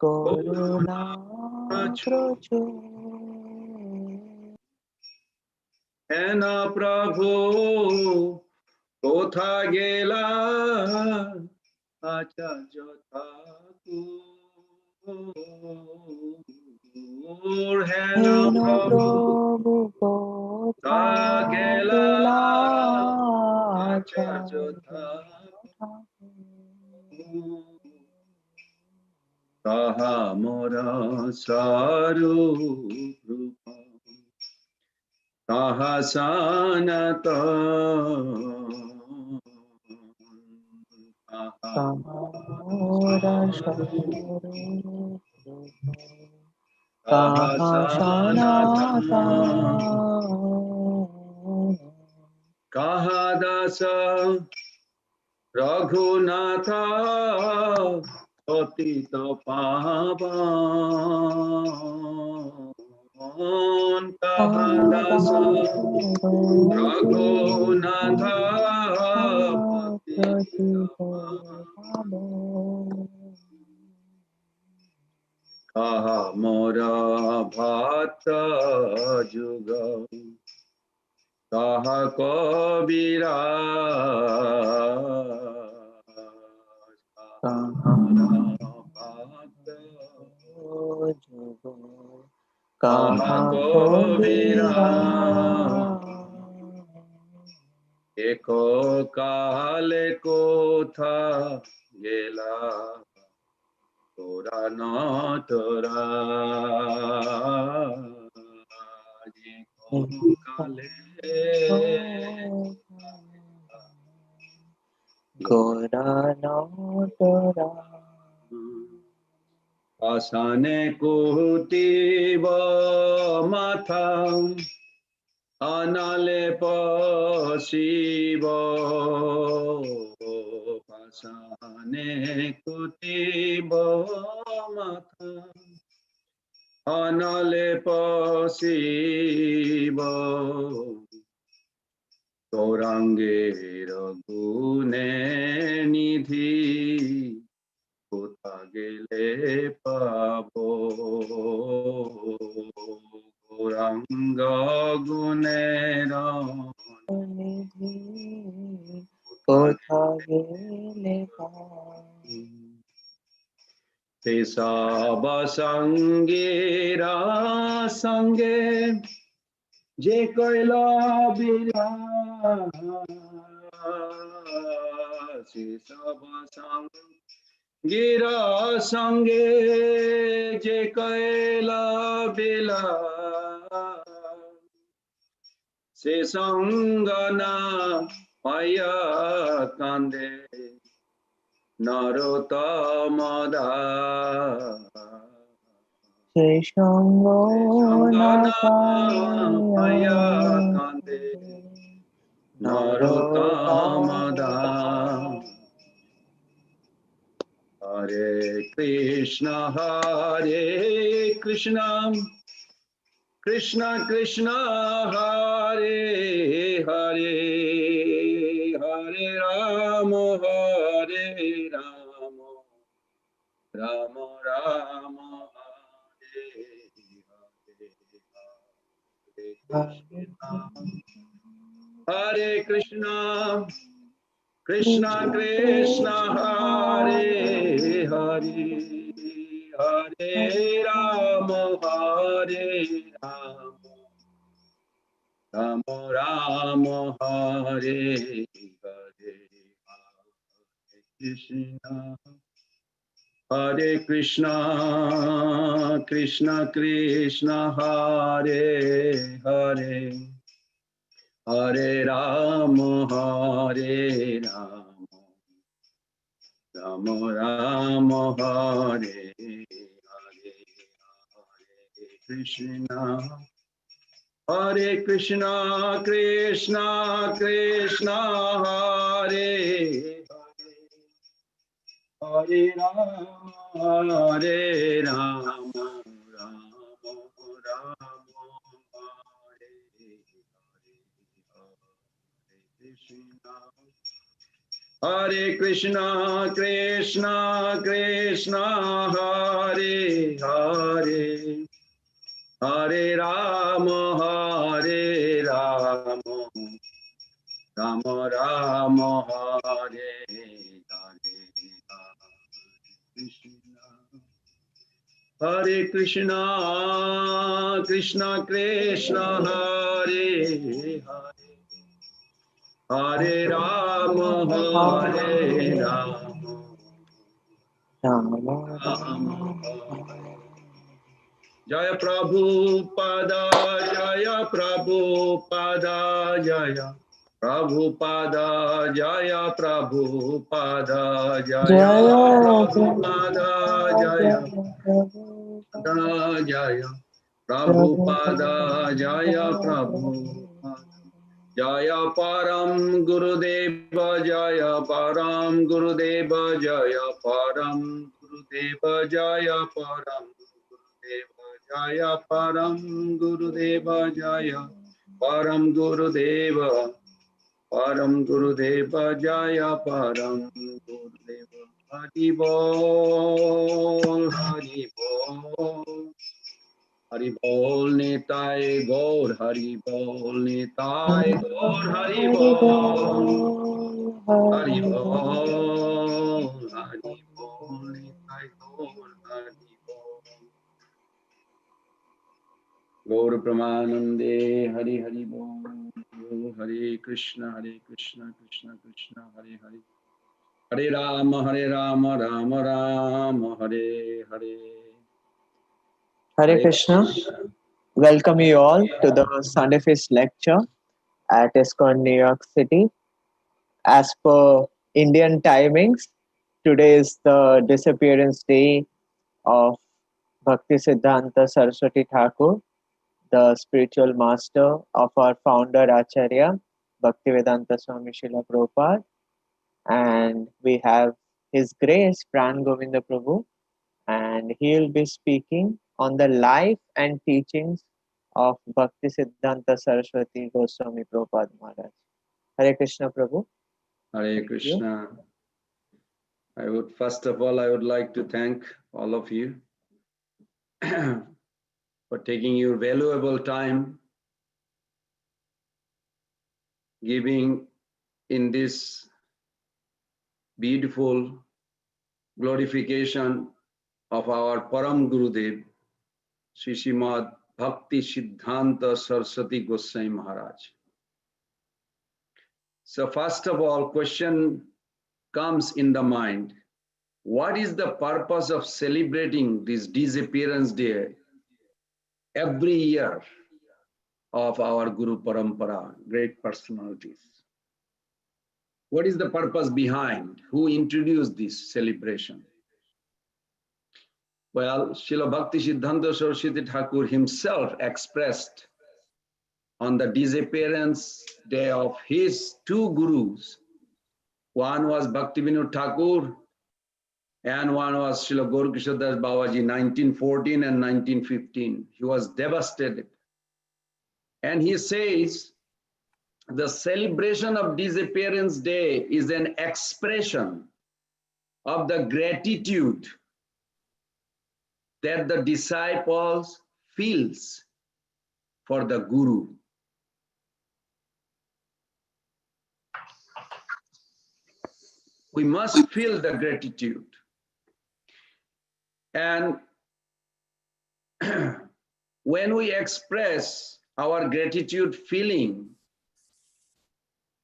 করুণা প্রচুর হেন প্রভু কোথা গেলা আচার্য ঠাকুর হেন প্রভু কোথা গেলা আচার্য তাহা মোরা স্বরূপ তাহা সনাতন তাহা সনাতন কাহা দাস রঘুনাথ অতীত পাবন কাহা দাস রঘুনাথ কাহা মোরা ভাত যুগ কাহা কবিরা কাহা কবিরা এক কালে কোথা গেলা তোরা ন তোরা কালে গোরা তোরা আসানে কুটিব মাথা আনালে পশিব আসানে কুটিব মাথা আনালে পশিব তৌরাঙ্গের গুণে নিধি কোথা গেলে পাব গৌরাঙ্গ গুণের নিধি কোথা গেলে সব সঙ্গেরা সঙ্গে যে কইল বিলাস সব সঙ্গীরা সঙ্গে যে কইল বিলাস সে সঙ্গ না পাইয়া কান্দে নরোত্তম দাস সে সঙ্গ না পাইয়া কান্দে নরোত্তম দাস হরে Krishna Krishna Krishna Hare Hare Hare Ram Ram Ram Hare Hare Krishna Krishna Krishna Hare Hare Hare Ram Ram Ram Hare Hare Hare Krishna Krishna Krishna Hare Hare Hare Ram Ram Ram Hare Hare Hare Krishna Krishna Krishna Hare Hare Ram Ram Ram Hare Hare Krishna Hare Krishna, Krishna Krishna, Hare Hare, Hare Rama, Rama Rama, Hare Hare. Hare Krishna, Krishna Krishna, Hare Hare, Hare Rama, Rama Rama. Jaya Prabhupada, Jaya Prabhupada, Jaya Prabhupada, Jaya Prabhupada, Jaya Prabhupada, Jaya Jaya Prabhupada, Jaya Prabhupada, Jaya Param Gurudeva, Jaya Param Gurudeva, Jaya Param Gurudeva, Jaya Param Jaya Param Gurudeva, Jaya Param Gurudeva, Param Gurudeva, Jaya Param Gurudeva. Hari Bol, Hari Bol, Hari Bol Nitai Gaur, Hari Bol Nitai Gaur, Hari Bol, Hari Bol, Hari Bol Nitai Gaur, Hari Bol. Gaur Pramanande, Hari Hari Bol, Hare Krishna, Krishna Krishna, Hare Hare, Hare Rama, Rama Rama, Hare Hare. Hare Krishna. Welcome you all to the Sunday Feast lecture at ISKCON New York City. As per Indian timings, today is the disappearance day of Bhaktisiddhānta Sarasvatī Thakur, the spiritual master of our founder Acharya, Bhaktivedanta Swami Śrīla Prabhupada. And we have His Grace Prāṇa-Govinda Prabhu, and he will be speaking on the life and teachings of Bhaktisiddhānta Sarasvatī Goswami Prabhupada Maharaj. Hare Krishna Prabhu. Hare Krishna. First of all, I would like to thank all of you for taking your valuable time, giving in this beautiful glorification of our Param Gurudev, Srimad Bhaktisiddhānta Sarasvatī Goswami Maharaj. So first of all, question comes in the mind. What is the purpose of celebrating this disappearance day every year of our Guru Parampara, great personalities? What is the purpose behind? Who introduced this celebration? Well, Srila Bhaktisiddhānta Sarasvatī Thakur himself expressed on the disappearance day of his two gurus. One was Bhaktivinoda Thakur and one was Srila Gaurkishore Das Babaji, 1914 and 1915. He was devastated. And he says, the celebration of disappearance day is an expression of the gratitude that the disciples feels for the Guru. We must feel the gratitude. And when we express our gratitude feeling,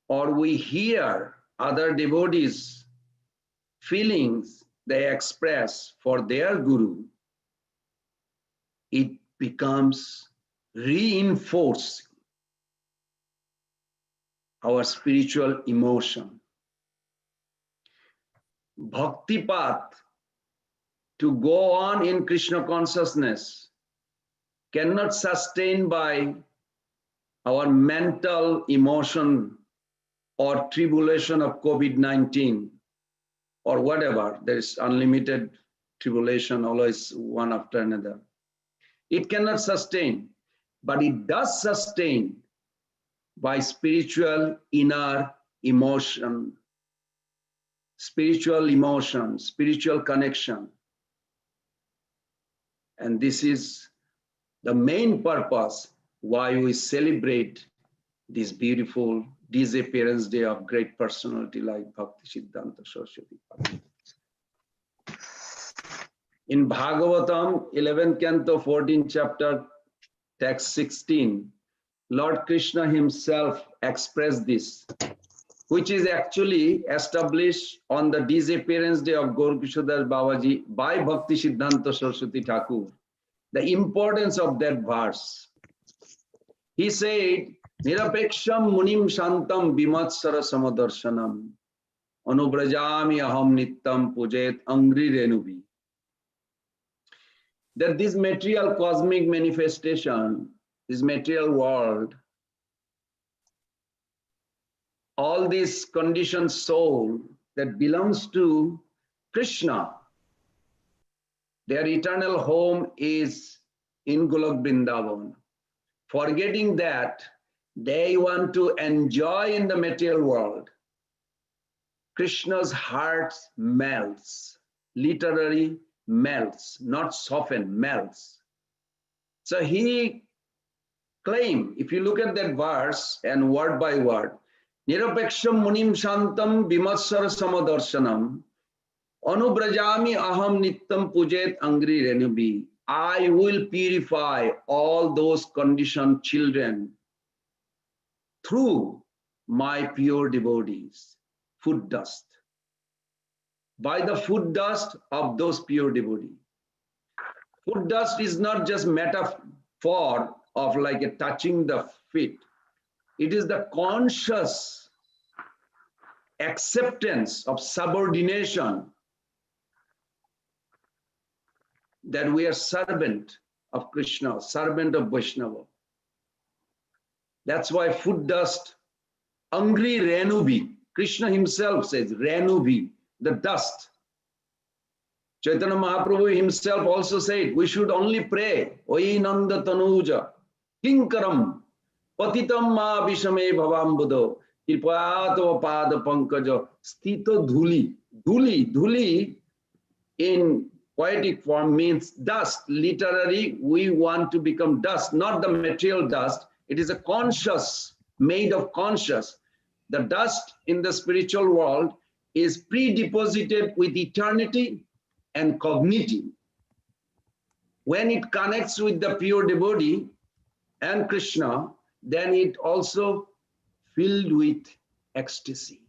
or we hear other devotees' feelings they express for their Guru, it becomes reinforcing our spiritual emotion. Bhakti path to go on in Krishna consciousness cannot sustain by our mental emotion or tribulation of COVID-19 or whatever. There is unlimited tribulation, always one after another. It cannot sustain, but it does sustain by spiritual inner emotion spiritual emotion, spiritual connection. And this is the main purpose why we celebrate this beautiful disappearance day of great personality like Bhaktisiddhānta Sarasvatī. In Bhagavatam, 11th canto, 14th chapter, text 16, Lord Krishna himself expressed this, which is actually established on the disappearance day of Gaur Kishodas Babaji by Bhaktisiddhānta Sarasvatī Thakur. The importance of that verse. He said, Nirapeksham munim shantam bimatsara samadarshanam anubrajami aham nittam pujet angri renubi. That this material cosmic manifestation, this material world, all this conditioned soul that belongs to Krishna, their eternal home is in Golok Vrindavan. Forgetting that, they want to enjoy in the material world. Krishna's heart melts, literally melts, not soften, melts. So he claimed, if you look at that verse and word by word, Nirapeksham munim shantam bimatsara samadarshanam anubrajami aham nittam pujet angri renubi. I will purify all those conditioned children through my pure devotees, food dust, by the food dust of those pure devotees. Food dust is not just metaphor of like a touching the feet. It is the conscious acceptance of subordination that we are servant of Krishna, servant of Vaishnava. That's why food dust, angri renubi. Krishna himself says, renubi, the dust. Chaitanya Mahaprabhu himself also said, we should only pray, Oi Nanda Tanuja, Kinkaram, Patitam Ma Vishame Bhavambudo, Kripato Pada Pankaja, Stito Dhuli. Dhuli in poetic form means dust. Literally, we want to become dust, not the material dust. It is a conscious, made of conscious. The dust in the spiritual world is pre-deposited with eternity and cognitive. When it connects with the pure devotee and Krishna, then it also filled with ecstasy.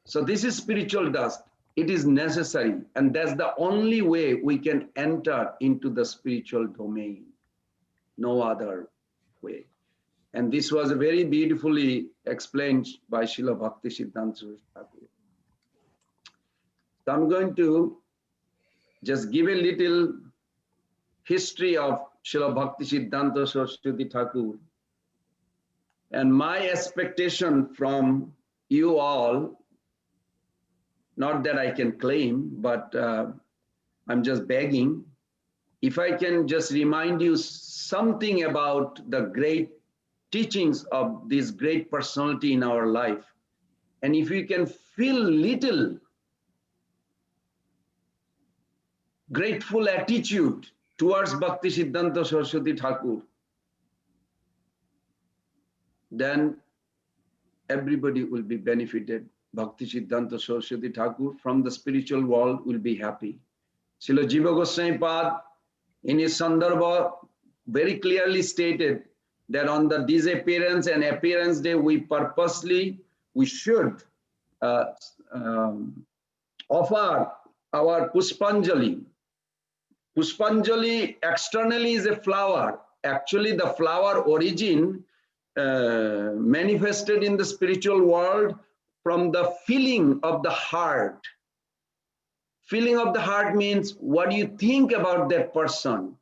So this is spiritual dust. It is necessary, and that's the only way we can enter into the spiritual domain. No other way. And this was very beautifully explained by Srila Bhaktisiddhānta Thakur. So I'm going to just give a little history of Srila Bhaktisiddhānta Sarasvatī Thakur. And my expectation from you all, not that I can claim, but I'm just begging, if I can just remind you something about the great teachings of this great personality in our life. And if you can feel little grateful attitude towards Bhaktisiddhānta Sarasvatī Thakur, then everybody will be benefited. Bhaktisiddhānta Sarasvatī Thakur from the spiritual world will be happy. Srila Jiva Goswami Pad in his Sandarbha very clearly stated that on the disappearance and appearance day, we should offer our Puspanjali. Puspanjali externally is a flower. Actually, the flower origin manifested in the spiritual world from the feeling of the heart. Feeling of the heart means what do you think about that person?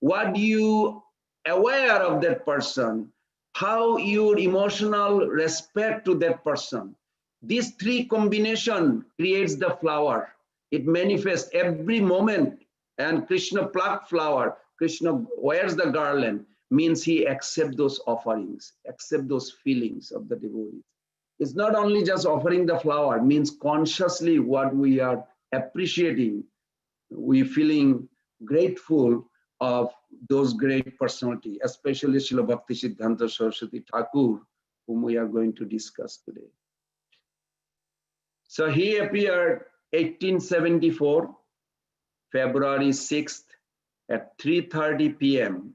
What do you aware of that person? How your emotional respect to that person. These three combination creates the flower. It manifests every moment. And Krishna plucked flower. Krishna wears the garland. Means he accepts those offerings, accept those feelings of the devotees. It's not only just offering the flower, means consciously what we are appreciating, we feeling grateful of those great personality, especially Śrīla Bhaktisiddhānta Sarasvatī Thakur, whom we are going to discuss today. So he appeared 1874, February 6th at 3:30 p.m.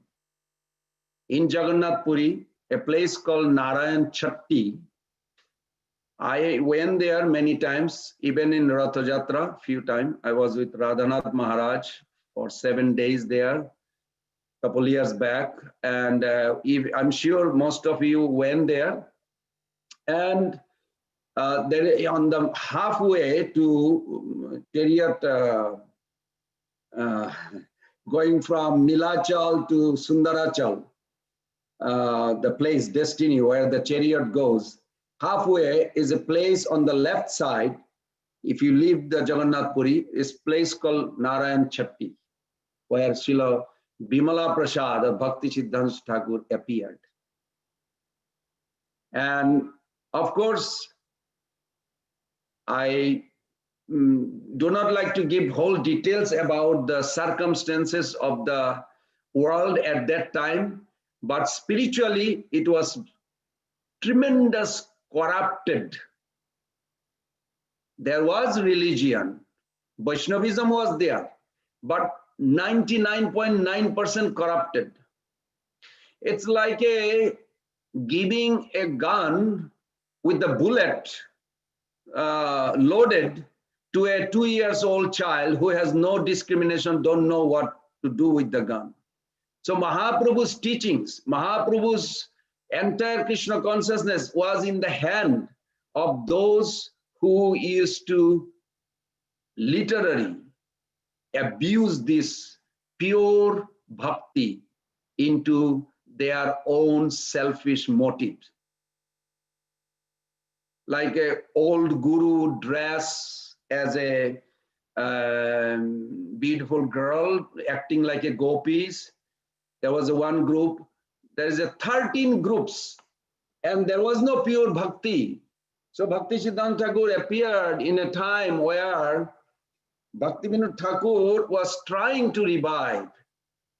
in Jagannath Puri, a place called Narayan Chatti. I went there many times, even in Ratha Jatra, few times. I was with Radhanath Maharaj for 7 days there, couple years back. And I'm sure most of you went there. And there, on the halfway to chariot, going from Nilachal to Sundarachal, the place, destiny, where the chariot goes, halfway is a place on the left side. If you leave the Jagannath Puri, is place called Narayan Chatti, where Śrīla Bimala Prasad of Bhaktisiddhānta Thakur appeared. And of course, I do not like to give whole details about the circumstances of the world at that time, but spiritually it was tremendous corrupted. There was religion, Vaishnavism was there, but 99.9% corrupted. It's like giving a gun with the bullet loaded to a 2-year-old child who has no discrimination, don't know what to do with the gun. So Mahaprabhu's teachings, Mahaprabhu's entire Krishna consciousness was in the hand of those who used to literally abuse this pure bhakti into their own selfish motives. Like an old guru dress as a beautiful girl acting like a gopis. There was one group. There is 13 groups, and there was no pure bhakti. So Bhaktisiddhānta Thakur appeared in a time where Bhaktivinoda Thakur was trying to revive,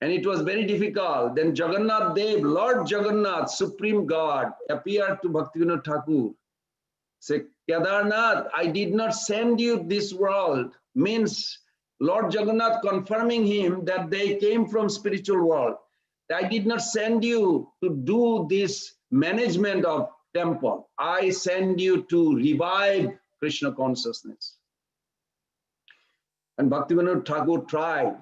and it was very difficult. Then Jagannath Dev, Lord Jagannath, Supreme God, appeared to Bhaktivinoda Thakur. Say, Kedarnath, I did not send you this world. Means Lord Jagannath confirming him that they came from spiritual world. I did not send you to do this management of temple. I send you to revive Krishna consciousness. And Bhaktivinoda Thakur tried.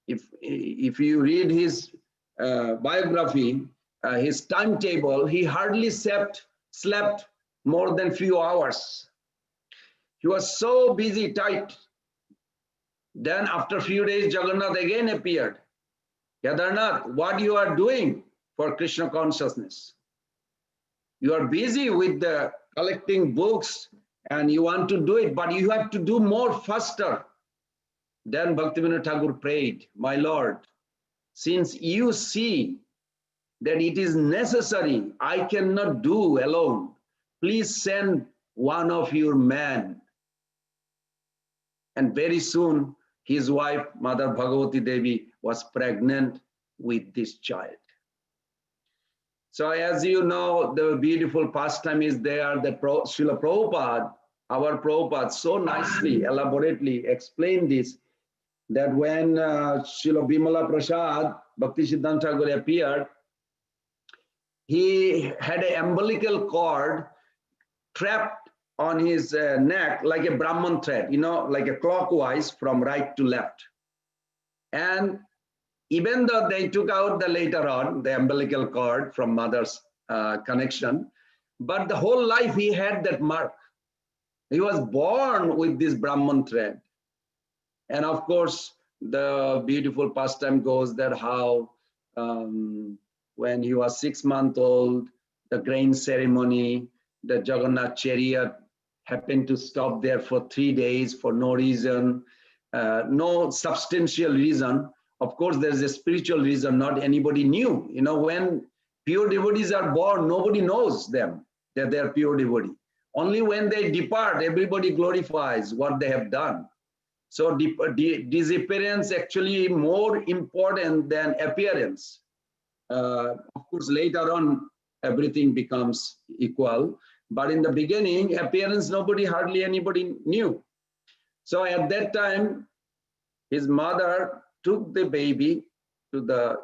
If you read his biography, his timetable, he hardly slept more than few hours. He was so busy, tight. Then after a few days, Jagannath again appeared. Kedarnath, what you are doing for Krishna consciousness? You are busy with the collecting books and you want to do it, but you have to do more faster. Then Bhaktivinoda Thakur prayed, my Lord, since you see that it is necessary, I cannot do alone, please send one of your men. And very soon, his wife, Mother Bhagavati Devi, was pregnant with this child. So as you know, the beautiful pastime is there that Srila Prabhupada, our Prabhupada, so nicely, elaborately explained this, that when Srila Bimala Prasad, Bhaktisiddhānta Thakur appeared, he had an umbilical cord trapped on his neck like a Brahman thread, you know, like a clockwise from right to left. And even though they took out the later on, the umbilical cord from mother's connection, but the whole life he had that mark. He was born with this Brahman thread. And of course, the beautiful pastime goes that how when he was 6 months old, the grain ceremony, the Jagannath chariot happened to stop there for 3 days for no reason, no substantial reason. Of course, there's a spiritual reason, not anybody knew. You know, when pure devotees are born, nobody knows them. that they are pure devotee. Only when they depart, everybody glorifies what they have done. So disappearance actually more important than appearance. Of course, later on, everything becomes equal. But in the beginning, appearance, hardly anybody knew. So at that time, his mother took the baby to the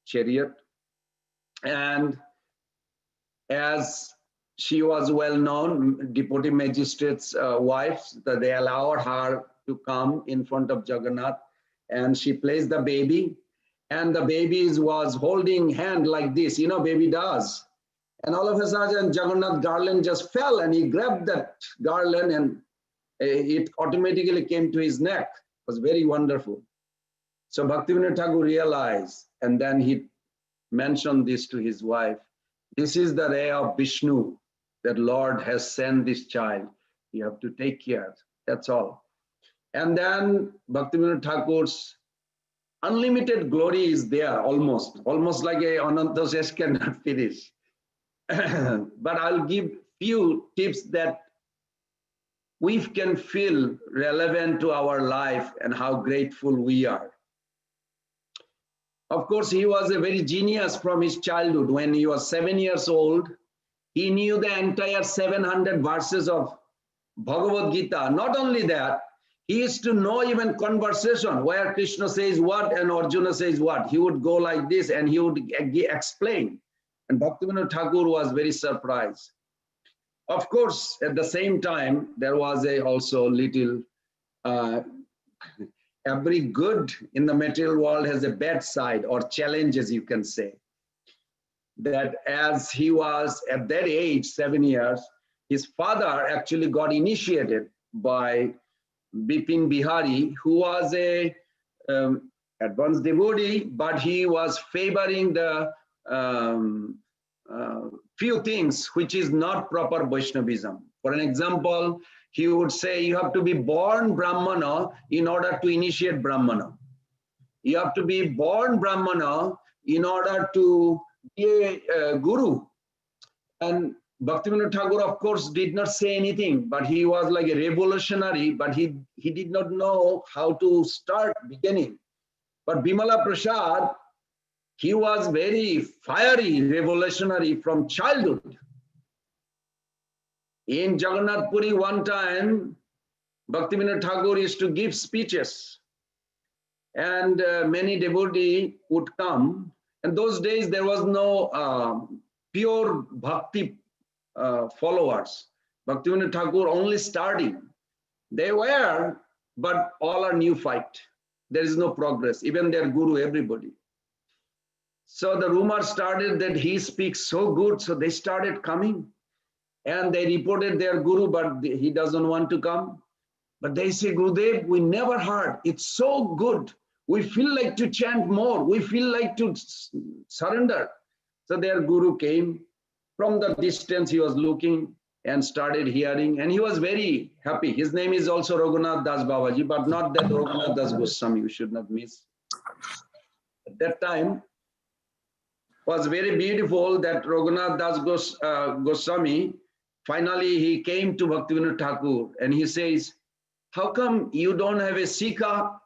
chariot, and as she was well known, deputy magistrate's wife, that they allowed her to come in front of Jagannath, and she placed the baby, and the baby was holding hand like this, baby does. And all of a sudden, Jagannath garland just fell, and he grabbed that garland, and it automatically came to his neck. It was very wonderful. So Bhaktivinoda Thakur realized, and then he mentioned this to his wife. This is the ray of Vishnu, that Lord has sent this child. You have to take care. That's all. And then Bhaktivinoda Thakur's unlimited glory is there, almost like a Ananta Sesh cannot finish. But I'll give few tips that we can feel relevant to our life and how grateful we are. Of course, he was a very genius from his childhood. When he was 7 years old, he knew the entire 700 verses of Bhagavad Gita. Not only that, he used to know even conversation where Krishna says what and Arjuna says what. He would go like this and he would explain. And Bhaktivinoda Thakur was very surprised. Of course, at the same time, there was also little, every good in the material world has a bad side or challenges, you can say. That as he was at that age, 7 years, his father actually got initiated by Bipin Bihari, who was a advanced devotee, but he was favoring the few things which is not proper Vaishnavism. For an example, he would say you have to be born Brahmana in order to initiate Brahmana. You have to be born Brahmana in order to be a guru. And Bhaktivinoda Thakur, of course, did not say anything, but he was like a revolutionary, but he did not know how to start beginning. But Bimala Prasad, he was very fiery, revolutionary from childhood. In Jagannath Puri one time, Bhaktivinoda Thakur used to give speeches, and many devotees would come. And those days there was no pure bhakti followers. Bhaktivinoda Thakur only starting. They were, but all are neophyte. There is no progress. Even their guru, everybody. So the rumor started that he speaks so good, so they started coming. And they reported their guru, but he doesn't want to come. But they say, Gurudev, we never heard. It's so good. We feel like to chant more. We feel like to surrender. So their guru came. From the distance, he was looking and started hearing. And he was very happy. His name is also Raghunath Das Babaji, but not that Raghunath Das Goswami. You should not miss. At that time, was very beautiful that Raghunath Das Goswami, finally he came to Bhaktivinoda Thakur and he says, how come you don't have a Sikha?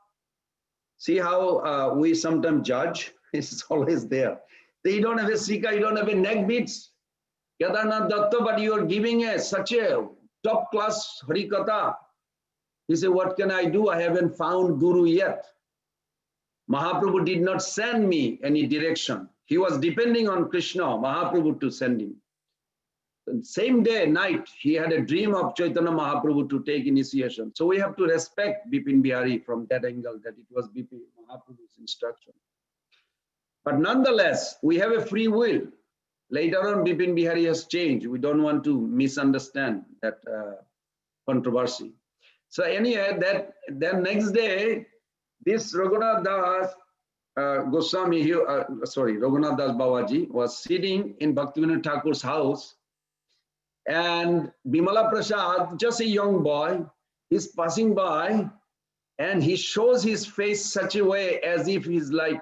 See how we sometimes judge? It's always there. You don't have a Sikha, you don't have a neck beads. Kedarnath Datta, but you are giving such a top class Harikatha. He said, what can I do? I haven't found Guru yet. Mahaprabhu did not send me any direction. He was depending on Krishna, Mahaprabhu, to send him. And same day, night, he had a dream of Chaitanya Mahaprabhu to take initiation. So we have to respect Bipin Bihari from that angle, that it was Bipin Mahaprabhu's instruction. But nonetheless, we have a free will. Later on, Bipin Bihari has changed. We don't want to misunderstand that controversy. So anyway, then next day, this Raghunath Das Goswami, Raghunath Das Babaji was sitting in Bhaktivinoda Thakur's house, and Bimala Prasad, just a young boy, is passing by, and he shows his face such a way as if he's like,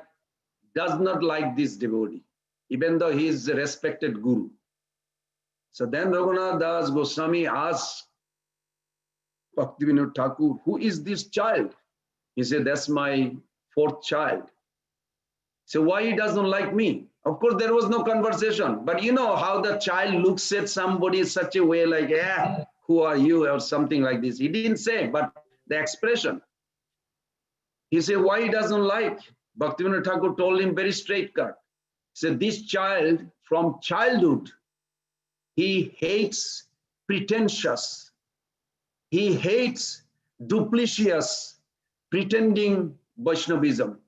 does not like this devotee, even though he is a respected guru. So then Raghunath Das Goswami asked Bhaktivinoda Thakur, who is this child? He said, that's my fourth child. So why he doesn't like me? Of course, there was no conversation, but you know how the child looks at somebody such a way like, yeah, who are you, or something like this. He didn't say, but the expression. He said, why he doesn't like? Bhaktivinoda Thakur told him very straight cut. He said, this child from childhood, he hates pretentious. He hates duplicitous, pretending Vaishnavism.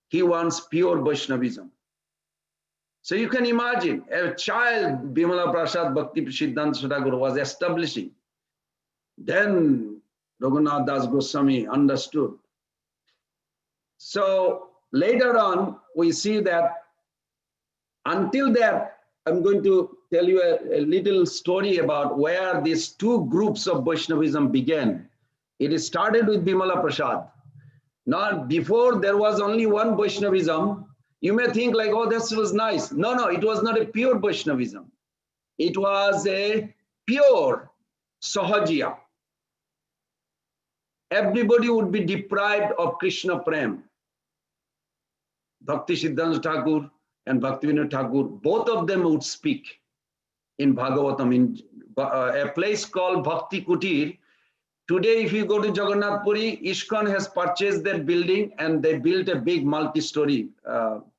He wants pure Vaishnavism. So you can imagine a child Bimala Prasad Bhaktisiddhānta Thakur was establishing. Then Raghunath Das Goswami understood. So later on, we see that until that, I'm going to tell you a little story about where these two groups of Vaishnavism began. It started with Bimala Prasad. Now, before there was only one Vaishnavism. You may think like, oh, this was nice. No, it was not a pure Vaishnavism. It was a pure Sahajiya. Everybody would be deprived of Krishna Prem. Bhaktisiddhānta Thakur and Bhaktivinoda Thakur, both of them would speak in Bhagavatam, in a place called Bhakti Kutir. Today, if you go to Jagannath Puri, ISKCON has purchased that building and they built a big multi-story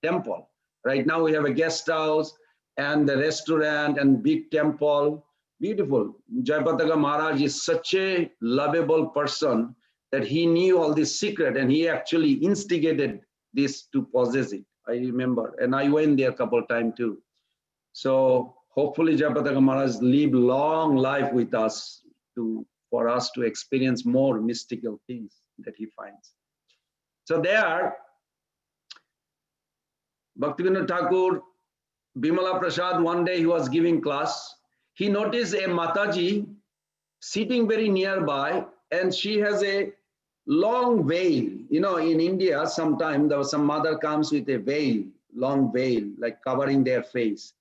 temple. Right now, we have a guest house and a restaurant and big temple. Beautiful. Jayapataka Maharaj is such a lovable person that he knew all this secret and he actually instigated this to possess it. I remember, and I went there a couple of times too. So hopefully Jayapataka Maharaj live long life with us for us to experience more mystical things that he finds. So there, Bhaktivinoda Thakur, Bimala Prasad, one day he was giving class. He noticed a Mataji sitting very nearby, and she has a long veil. You know, in India, sometimes there was some mother comes with a veil, long veil, like covering their face.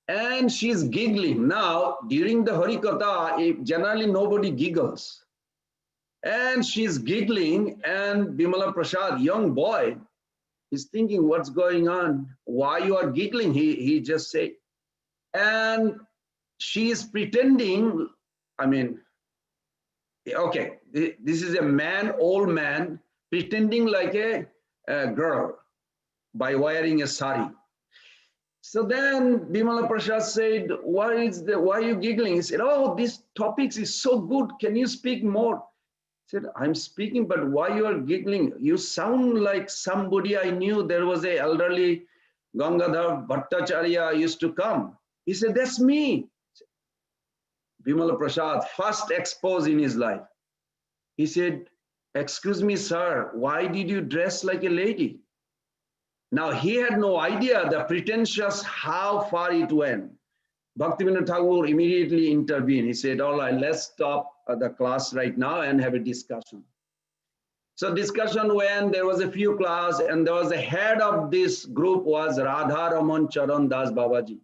And she's giggling. Now, during the Harikatha, generally nobody giggles. And she's giggling, and Bimala Prasad, young boy, is thinking, what's going on? Why you are giggling? He just said. And she is pretending, I mean, okay, this is a man, old man, pretending like a girl by wearing a sari. So then Bimala Prasad said, why are you giggling? He said, oh, this topic is so good. Can you speak more? He said, I'm speaking, but why you are giggling? You sound like somebody I knew. There was a elderly Gangadhar Bhattacharya used to come. He said, that's me. Bimala Prasad, first exposed in his life. He said, excuse me, sir, why did you dress like a lady? Now, he had no idea the pretentious, how far it went. Bhaktivinoda Thakur immediately intervened. He said, all right, let's stop the class right now and have a discussion. So discussion went, there was a few class, and there was the head of this group was Radha Raman Charan Das Babaji.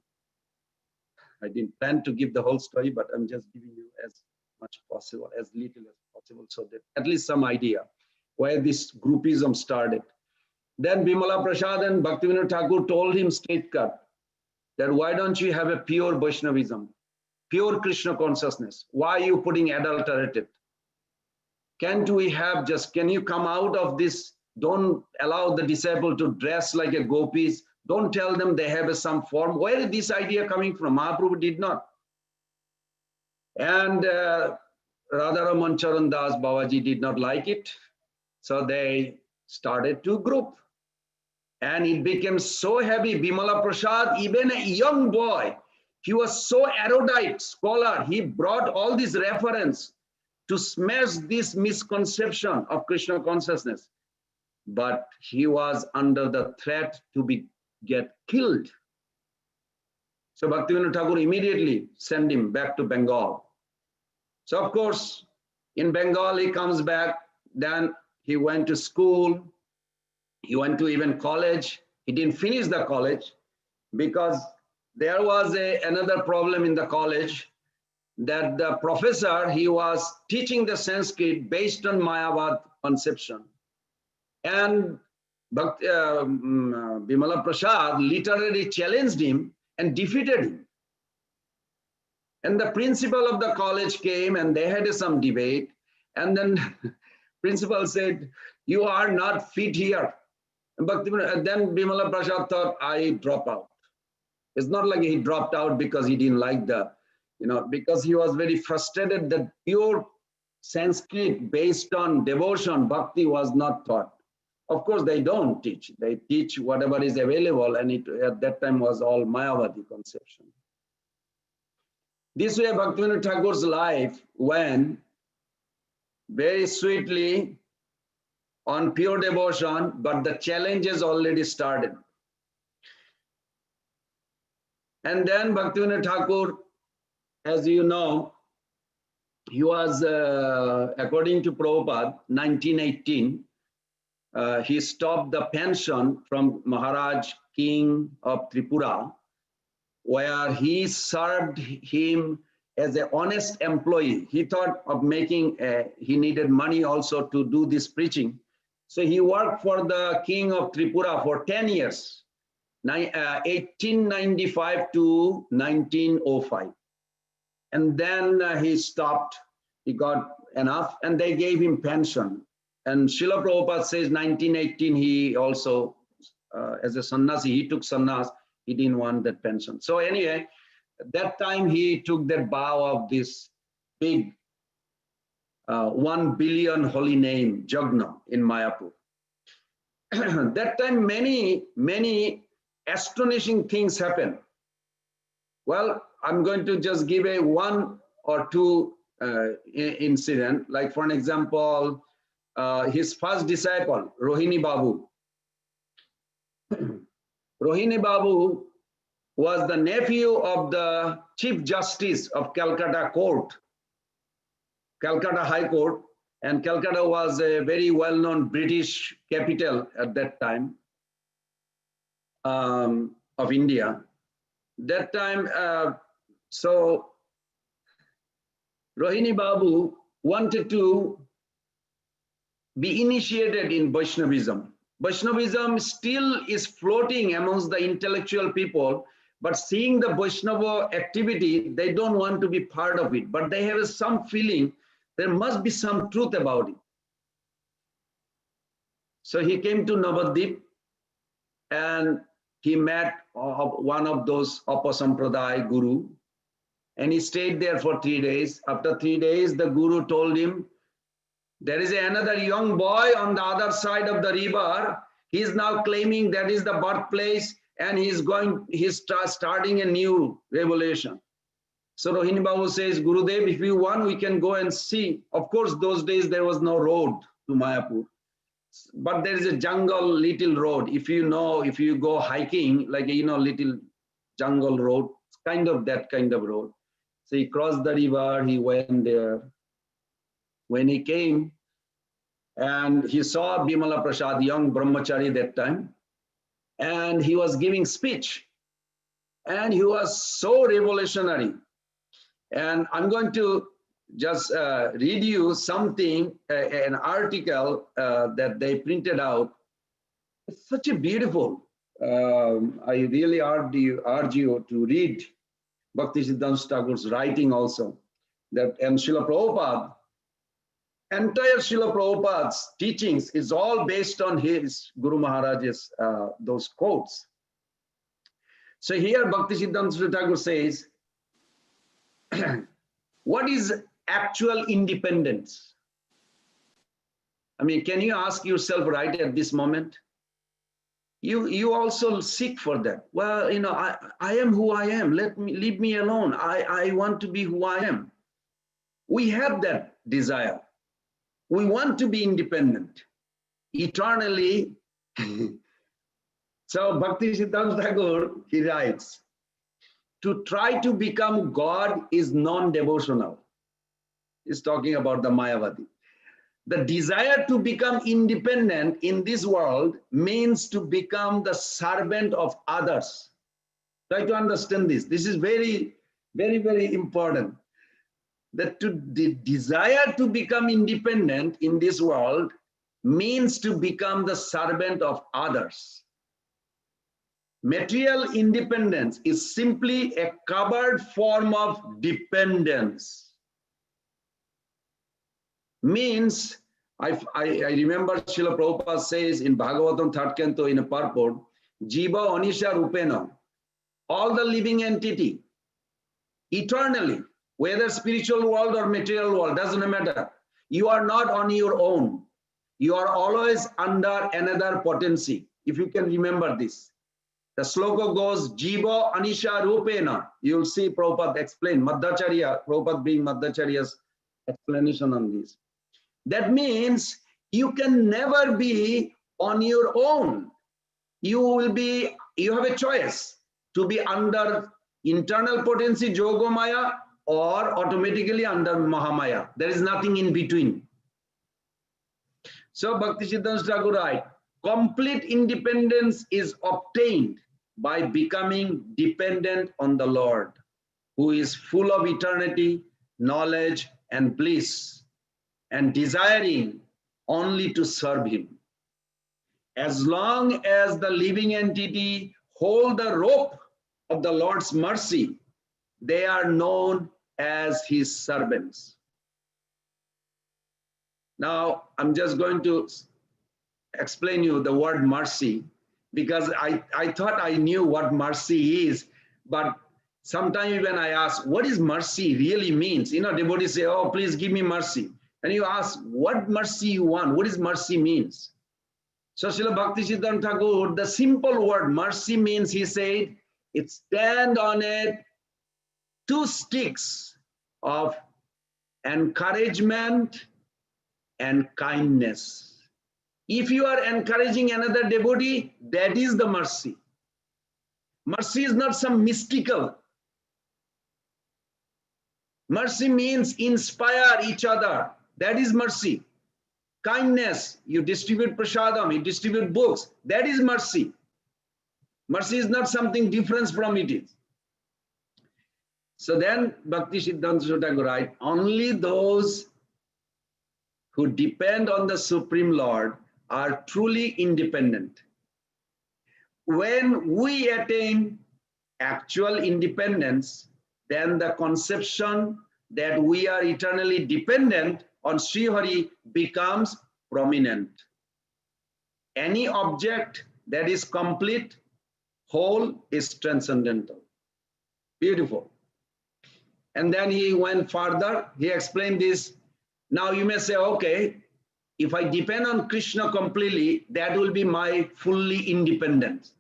I didn't plan to give the whole story, but I'm just giving you as much possible, as little as possible, so that at least some idea where this groupism started. Then Bimala Prasad and Bhaktivinoda Thakur told him straight cut that why don't you have a pure Vaishnavism, pure Krishna consciousness? Why are you putting adulterated? Can't we have can you come out of this? Don't allow the disciple to dress like a gopis. Don't tell them they have some form. Where is this idea coming from? Mahaprabhu did not. And Radharaman Charan Das Babaji did not like it. So they started to group. And it became so heavy. Bimala Prasad, even a young boy, he was so erudite scholar. He brought all these reference to smash this misconception of Krishna consciousness. But he was under the threat to get killed. So Bhaktivinoda Thakur immediately sent him back to Bengal. So of course, in Bengal, he comes back. Then he went to school. He went to even college. He didn't finish the college because there was another problem in the college, that the professor, he was teaching the Sanskrit based on Mayavad conception. And Bimala Prasad literally challenged him and defeated him. And the principal of the college came and they had some debate. And then principal said, "You are not fit here." But then Bimala Prasad thought, "I drop out." It's not like he dropped out because he didn't like the, because he was very frustrated that pure Sanskrit based on devotion, bhakti was not taught. Of course, they don't teach. They teach whatever is available, and it at that time was all Mayavadi conception. This way, Bhaktivinoda Thakur's life went very sweetly on pure devotion, but the challenges already started. And then Bhaktivinoda Thakur, as you know, he was, according to Prabhupada, 1918, he stopped the pension from Maharaj, King of Tripura, where he served him as an honest employee. He thought of making, he needed money also to do this preaching. So he worked for the King of Tripura for 10 years, 1895 to 1905. And then he stopped, he got enough, and they gave him pension. And Srila Prabhupada says 1918, he also, as a sannyasi, he took sannyas, he didn't want that pension. So anyway, at that time he took that vow of this big 1 billion holy name, Jagna, in Mayapur. That time many astonishing things happened. Well, I'm going to just give a one or two incident. Like for an example, his first disciple, Rohini Babu. Rohini Babu was the nephew of the Chief Justice of Calcutta Court, Calcutta High Court, and Calcutta was a very well-known British capital at that time of India. That time, so Rohini Babu wanted to be initiated in Vaishnavism. Vaishnavism still is floating amongst the intellectual people, but seeing the Vaishnava activity, they don't want to be part of it, but they have some feeling there must be some truth about it. So he came to Navadvip and he met one of those Upasampradaya guru, and he stayed there for 3 days. After 3 days, the guru told him, there is another young boy on the other side of the river. He is now claiming that is the birthplace, and he's starting a new revelation. So Rohini Babu says, Gurudev, if you want, we can go and see. Of course, those days there was no road to Mayapur, but there is a jungle little road. If you know, if you go hiking, like, little jungle road, kind of that kind of road. So he crossed the river, he went there. When he came and he saw Bimala Prasad, young brahmachari that time, and he was giving speech, and he was so revolutionary. And I'm going to just read you something, an article that they printed out. It's such a beautiful, I really urge you to read Bhaktisiddhānta Thakur's writing also. And Srila Prabhupada, entire Srila Prabhupada's teachings is all based on his Guru Maharaj's, those quotes. So here Bhaktisiddhānta Thakur says, what is actual independence? I mean, can you ask yourself right at this moment? You also seek for that. Well, I am who I am. Leave me alone. I want to be who I am. We have that desire. We want to be independent, eternally. So Bhaktisiddhānta Thakur, he writes, to try to become God is non-devotional. He's talking about the Mayavadi. The desire to become independent in this world means to become the servant of others. Try to understand this. This is very, very, very important. That the desire to become independent in this world means to become the servant of others. Material independence is simply a covered form of dependence. Means, I remember Srila Prabhupada says in Bhagavatam 3rd Canto in a purport, Jiva Anisha Rupena, all the living entity, eternally, whether spiritual world or material world, doesn't matter. You are not on your own. You are always under another potency. If you can remember this. The sloka goes, Jiva Anisha Rupena. You'll see Prabhupada explain, Madhacharya, Prabhupada being Madhacharya's explanation on this. That means you can never be on your own. You have a choice to be under internal potency, Yogamaya, or automatically under Mahamaya. There is nothing in between. So Bhaktisiddhānta Thakur writes, complete independence is obtained by becoming dependent on the Lord, who is full of eternity, knowledge, and bliss, and desiring only to serve him. As long as the living entity hold the rope of the Lord's mercy, they are known as his servants. Now, I'm just going to explain you the word mercy, because I thought I knew what mercy is, but sometimes when I ask, what is mercy really means? You know, devotees say, oh, please give me mercy. And you ask, what mercy you want? What is mercy means? So Srila Bhaktisiddhānta Thakur, the simple word mercy means, he said, it stand on it two sticks of encouragement and kindness. If you are encouraging another devotee, that is the mercy. Mercy is not some mystical. Mercy means inspire each other. That is mercy. Kindness, you distribute prasadam, you distribute books. That is mercy. Mercy is not something different from it is. So then Bhaktisiddhānta Thakur writes, only those who depend on the Supreme Lord are truly independent. When we attain actual independence, then the conception that we are eternally dependent on Sri Hari becomes prominent. Any object that is complete, whole, is transcendental. Beautiful. And then he went further, he explained this. Now you may say, okay, if I depend on Krishna completely, that will be my fully independence.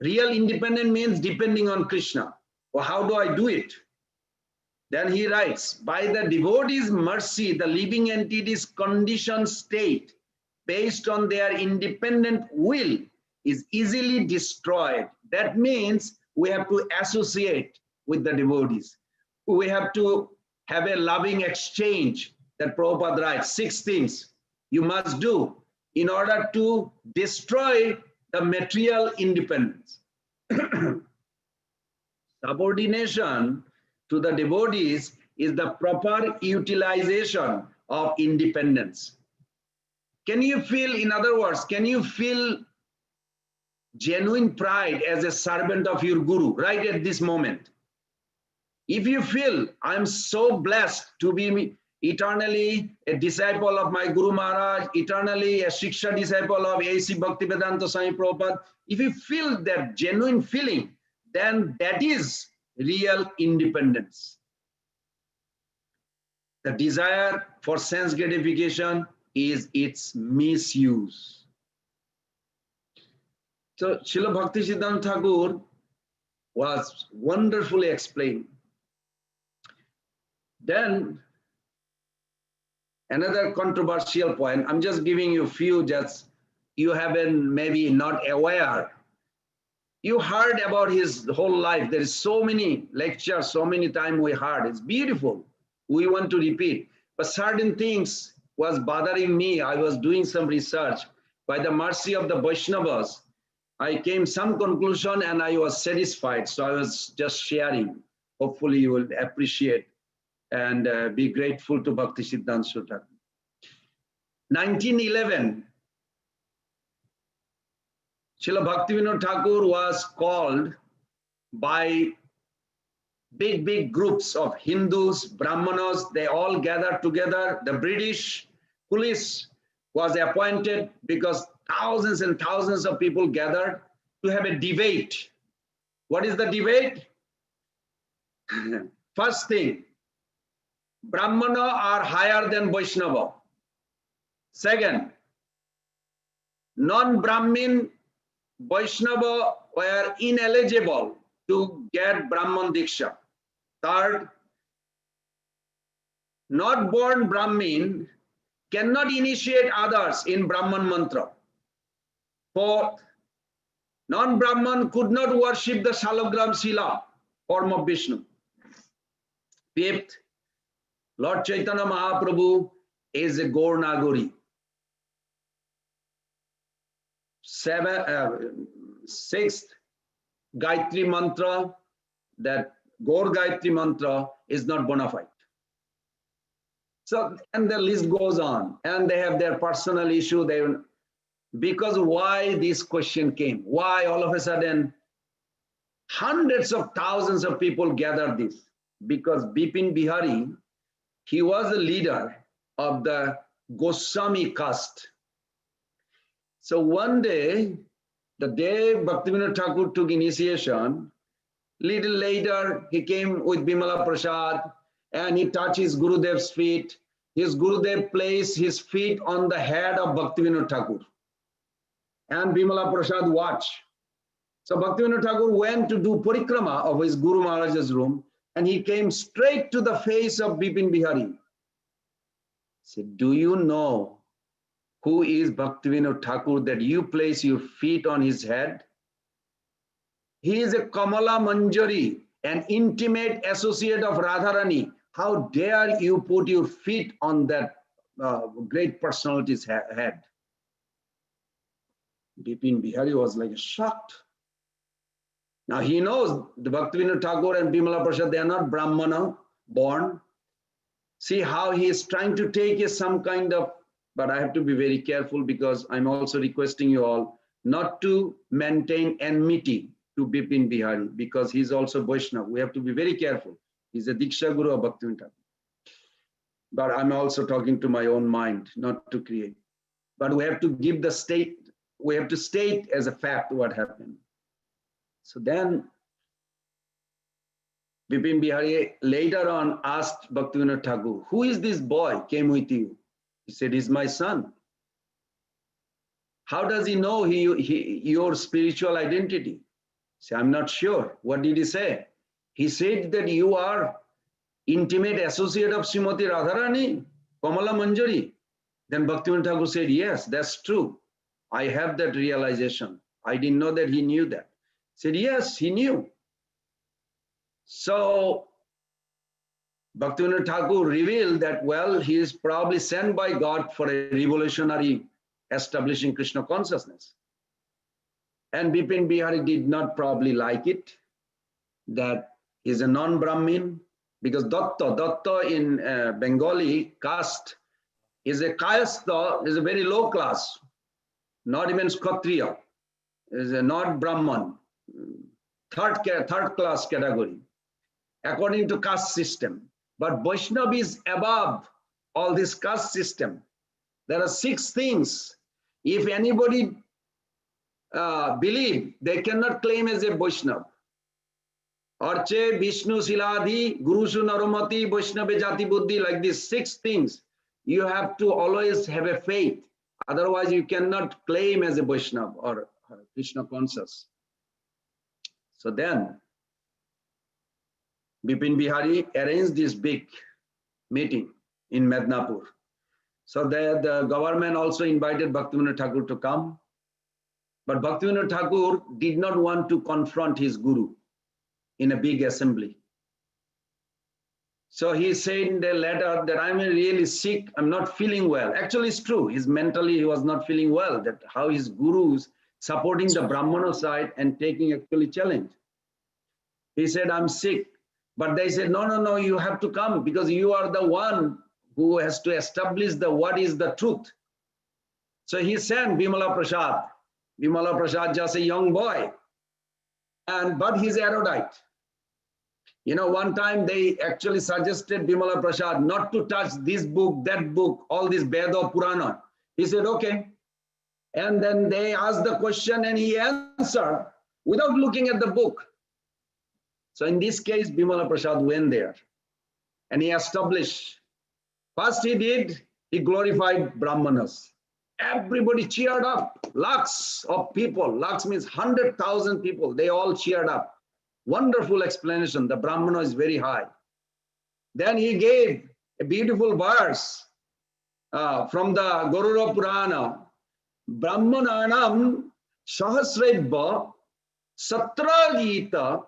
Real independence means depending on Krishna. Well, how do I do it? Then he writes, by the devotee's mercy, the living entity's conditioned state, based on their independent will, is easily destroyed. That means we have to associate with the devotees. We have to have a loving exchange. That Prabhupada writes, 6 things you must do in order to destroy the material independence. Subordination to the devotees is the proper utilization of independence. Can you feel, in other words, can you feel genuine pride as a servant of your Guru right at this moment? If you feel, I'm so blessed to be eternally a disciple of my Guru Maharaj, eternally a Shiksha disciple of A.C. Bhaktivedanta Swami Prabhupada, if you feel that genuine feeling, then that is real independence. The desire for sense gratification is its misuse. So Srila Bhaktisiddhānta Thakur was wonderfully explained. Then another controversial point, I'm just giving you a few, just you haven't maybe not aware. You heard about his whole life. There is so many lectures, so many times we heard. It's beautiful. We want to repeat. But certain things was bothering me. I was doing some research. By the mercy of the Vaishnavas, I came some conclusion and I was satisfied. So I was just sharing. Hopefully you will appreciate and be grateful to Bhaktisiddhānta Thakur. 1911, Srila Bhaktivinoda Thakur was called by big groups of Hindus, Brahmanas. They all gathered together. The British police was appointed because thousands and thousands of people gathered to have a debate. What is the debate? First thing, Brahmana are higher than Vaishnava. Second, non-Brahmin Vaishnava were ineligible to get Brahman Diksha. Third, not born Brahmin cannot initiate others in Brahman mantra. Fourth, non-Brahman could not worship the Shalagram Shila, form of Vishnu. Fifth, Lord Chaitanya Mahaprabhu is a Gaur Nagari. Sixth, Gayatri mantra, that Gaur Gayatri mantra is not bona fide. So, and the list goes on, and they have their personal issue. Because why this question came? Why all of a sudden hundreds of thousands of people gathered this? Because Bipin Bihari, he was the leader of the Goswami caste. So one day, the day Bhaktivinoda Thakur took initiation, little later he came with Bimala Prasad and he touched his Gurudev's feet. His Gurudev placed his feet on the head of Bhaktivinoda Thakur. And Bimala Prasad watched. So Bhaktivinoda Thakur went to do parikrama of his Guru Maharaj's room, and he came straight to the face of Bipin Bihari. He said, do you know who is Bhaktivinoda Thakur that you place your feet on his head? He is a Kamala Manjari, an intimate associate of Radharani. How dare you put your feet on that great personality's head? Bipin Bihari was like shocked. Now he knows the Bhaktivinoda Thakur and Bimala Prasad, they are not Brahmana born. See how he is trying to take some kind of, but I have to be very careful because I'm also requesting you all not to maintain enmity to Bipin Bihari because he's also Vaishnava. We have to be very careful. He's a Diksha Guru of Bhaktivinoda Thakur. But I'm also talking to my own mind, not to create. But we have to give the state, we have to state as a fact what happened. So then Bipin Bihari later on asked Bhaktivinoda Thakur, who is this boy came with you? He said, he's my son. How does he know your spiritual identity? He said, I'm not sure. What did he say? He said that you are intimate associate of Srimati Radharani, Kamala Manjari. Then Bhaktivinoda Thakur said, yes, that's true. I have that realization. I didn't know that he knew that. He said, yes, he knew. So Bhaktivinoda Thakur revealed that, well, he is probably sent by God for a revolutionary establishing Krishna consciousness. And Bipin Bihari did not probably like it, that he's a non-Brahmin, because Datta in Bengali caste is a kayastha, is a very low class, not even Kshatriya, is a not Brahman, third class category, according to caste system. But Vaishnava is above all this caste system. There are 6 things. If anybody believe, they cannot claim as a Vaishnava. Arche, Vishnu, Siladhi, Gurusu, Naromati, Vaishnava, Jati, Buddhi, like these 6 things. You have to always have a faith. Otherwise, you cannot claim as a Vaishnava or Krishna conscious. So then, Bipin Bihari arranged this big meeting in Mednapur. So the government also invited Bhaktivinoda Thakur to come. But Bhaktivinoda Thakur did not want to confront his guru in a big assembly. So he said in the letter that I'm really sick, I'm not feeling well. Actually, it's true. He was not feeling well, that how his guru supporting the Brahmana side and taking actually challenge. He said, I'm sick. But they said, no, no, no, you have to come because you are the one who has to establish what is the truth. So he sent Bimala Prasad. Bimala Prasad, just a young boy. But he's erudite. You know, one time they actually suggested Bimala Prasad not to touch this book, that book, all this Veda Purana. He said, okay. And then they asked the question and he answered without looking at the book. So in this case, Bimala Prasad went there and he established. First he glorified Brahmanas. Everybody cheered up, lakhs of people. Lakhs means 100,000 people. They all cheered up. Wonderful explanation. The Brahmana is very high. Then he gave a beautiful verse from the Garuda Purana. Brahmananam sahasrebha satrajita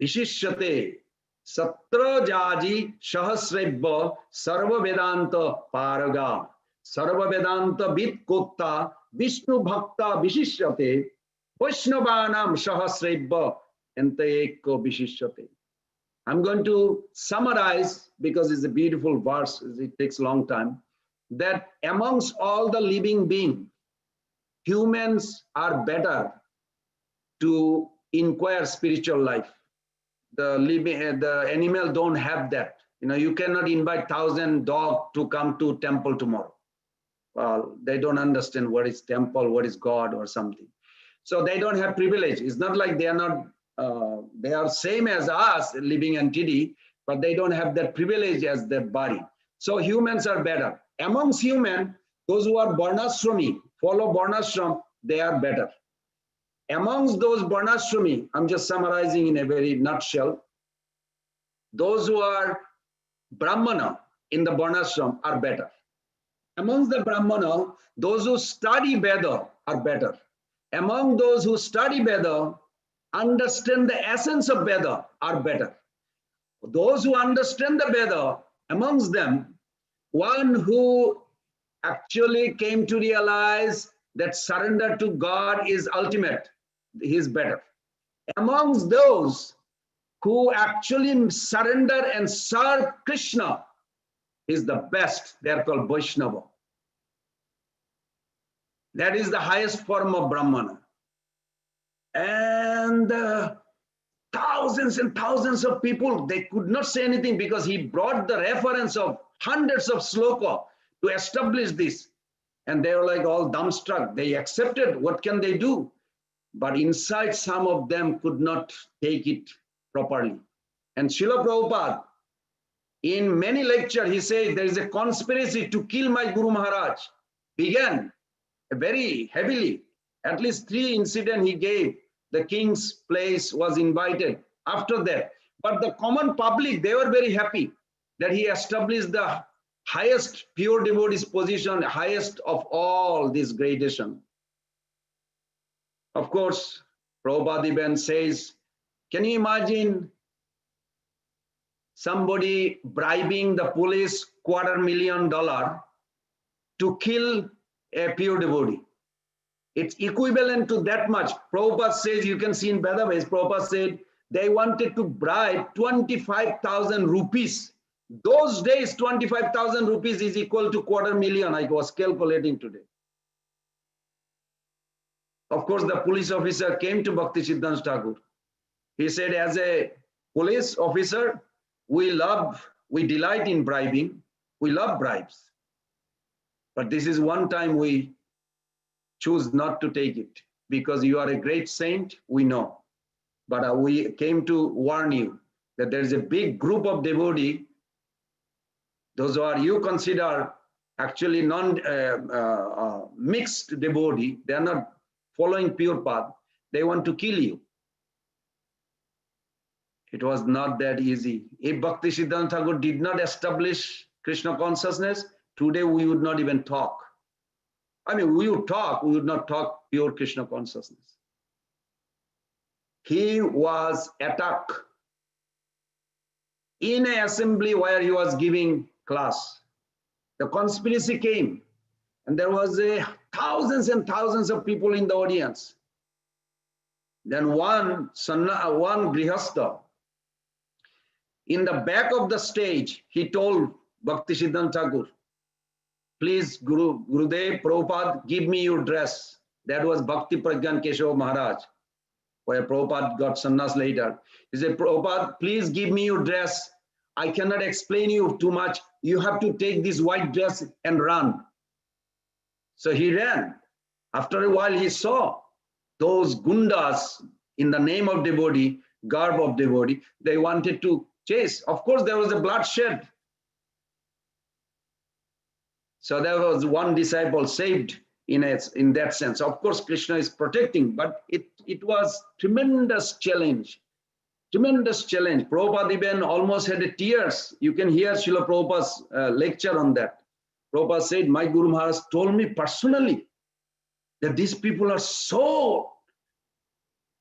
vishishyate satrajaji sahasrebha sarva vedanta paraga sarva vedanta vidkotta vishnu bhakta vishishyate vaishnavanam sahasrebha entaeko vishishyate. I'm going to summarize because it's a beautiful verse. It takes a long time. That amongst all the living beings, humans are better to inquire spiritual life. The animal don't have that. You know, you cannot invite 1,000 dogs to come to temple tomorrow. Well, they don't understand what is temple, what is God or something. So they don't have privilege. It's not like they are not, they are same as us, living entity, but they don't have that privilege as their body. So humans are better. Amongst humans, those who are Varnashrami, follow Varnashram, they are better. Amongst those Varnashrami, I'm just summarizing in a very nutshell, those who are Brahmana in the Varnashram are better. Amongst the Brahmana, those who study Veda are better. Among those who study Veda, understand the essence of Veda are better. Those who understand the Veda, amongst them, one who actually came to realize that surrender to God is ultimate, he is better. Amongst those who actually surrender and serve Krishna is the best. They are called Vaishnava. That is the highest form of Brahmana. And thousands and thousands of people, they could not say anything because he brought the reference of hundreds of sloka to establish this. And they were like all dumbstruck. They accepted, what can they do? But inside, some of them could not take it properly. And Srila Prabhupada, in many lectures, he says there is a conspiracy to kill my Guru Maharaj. Began very heavily. At least 3 incidents he gave. The king's place was invited after that. But the common public, they were very happy that he established the highest pure devotee's position, highest of all this gradation. Of course, Prabhupada even says, can you imagine somebody bribing the police $250,000 to kill a pure devotee? It's equivalent to that much. Prabhupada says, you can see in Vedavis, Prabhupada said they wanted to bribe 25,000 rupees. Those days, 25,000 rupees is equal to $250,000. I was calculating today. Of course, the police officer came to Bhaktisiddhānta Thakur. He said, as a police officer, we delight in bribing. We love bribes. But this is one time we choose not to take it because you are a great saint, we know. But we came to warn you that there is a big group of devotees, those who are you consider actually mixed devotee, they are not following pure path, they want to kill you. It was not that easy. If Bhaktisiddhānta Thakur did not establish Krishna consciousness, today we would not even talk. I mean, we would talk, we would not talk pure Krishna consciousness. He was attacked in an assembly where he was giving class. The conspiracy came and there was thousands and thousands of people in the audience. Then one grihastha, in the back of the stage, he told Bhaktisiddhānta Thakur, please, Gurudev, Prabhupada, give me your dress. That was Bhakti Pragyan Keshava Maharaj, where Prabhupada got sannyas later. He said, Prabhupada, please give me your dress. I cannot explain you too much. You have to take this white dress and run. So he ran. After a while, he saw those gundas in the name of devotee, garb of devotee, they wanted to chase. Of course, there was a bloodshed. So there was one disciple saved in that sense. Of course, Krishna is protecting, but it was tremendous challenge. Tremendous challenge. Prabhupada even almost had tears. You can hear Srila Prabhupada's lecture on that. Prabhupada said, my Guru Maharaj told me personally that these people are so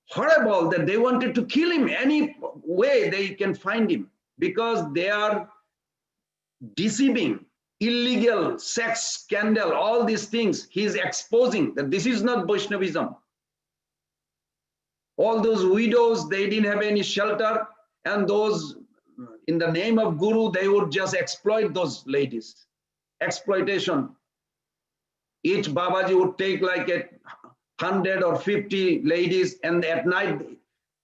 horrible that they wanted to kill him any way they can find him, because they are deceiving, illegal sex scandal, all these things. He is exposing that this is not Vaishnavism. All those widows, they didn't have any shelter, and those in the name of Guru, they would just exploit those ladies. Exploitation. Each Babaji would take like 100 or 50 ladies, and at night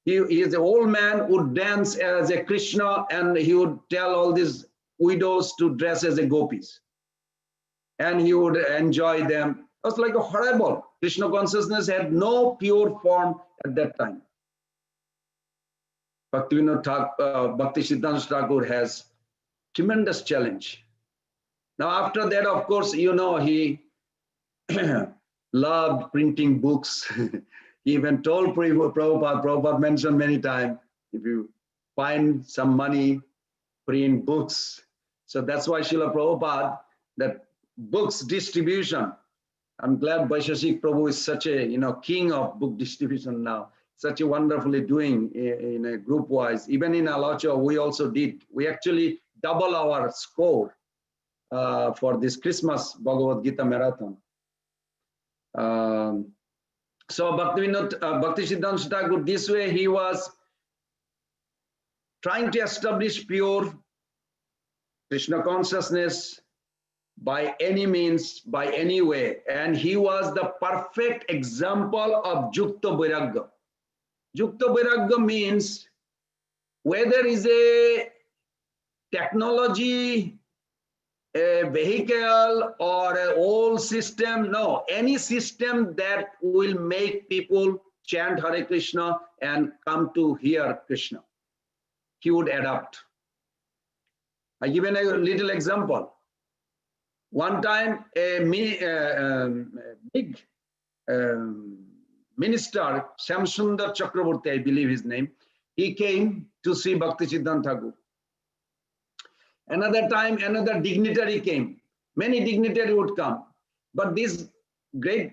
he is an old man, would dance as a Krishna, and he would tell all these widows to dress as a gopis, and he would enjoy them. It was like a horrible. Krishna consciousness had no pure form at that time. Bhaktisiddhānta Thakur has tremendous challenge. Now after that, of course, you know, he loved printing books. He even told Prabhupada mentioned many times, if you find some money, print books. So that's why Srila Prabhupada, that books distribution, I'm glad Vaishashik Prabhu is such a king of book distribution now. Such a wonderfully doing in a group wise. Even in Alacha, we also did. We actually double our score for this Christmas Bhagavad Gita marathon. So Bhaktisiddhānta Thakur, this way he was trying to establish pure Krishna consciousness by any means, by any way. And he was the perfect example of Yukta Vairagya. Yukta Vairagya means whether is a technology, a vehicle, or an old system, no, any system that will make people chant Hare Krishna and come to hear Krishna, he would adapt. I give a little example. One time, a big minister, Shamsundar Chakraborty, I believe his name, he came to see Bhaktisiddhānta Thakur. Another time, another dignitary came. Many dignitaries would come. But this great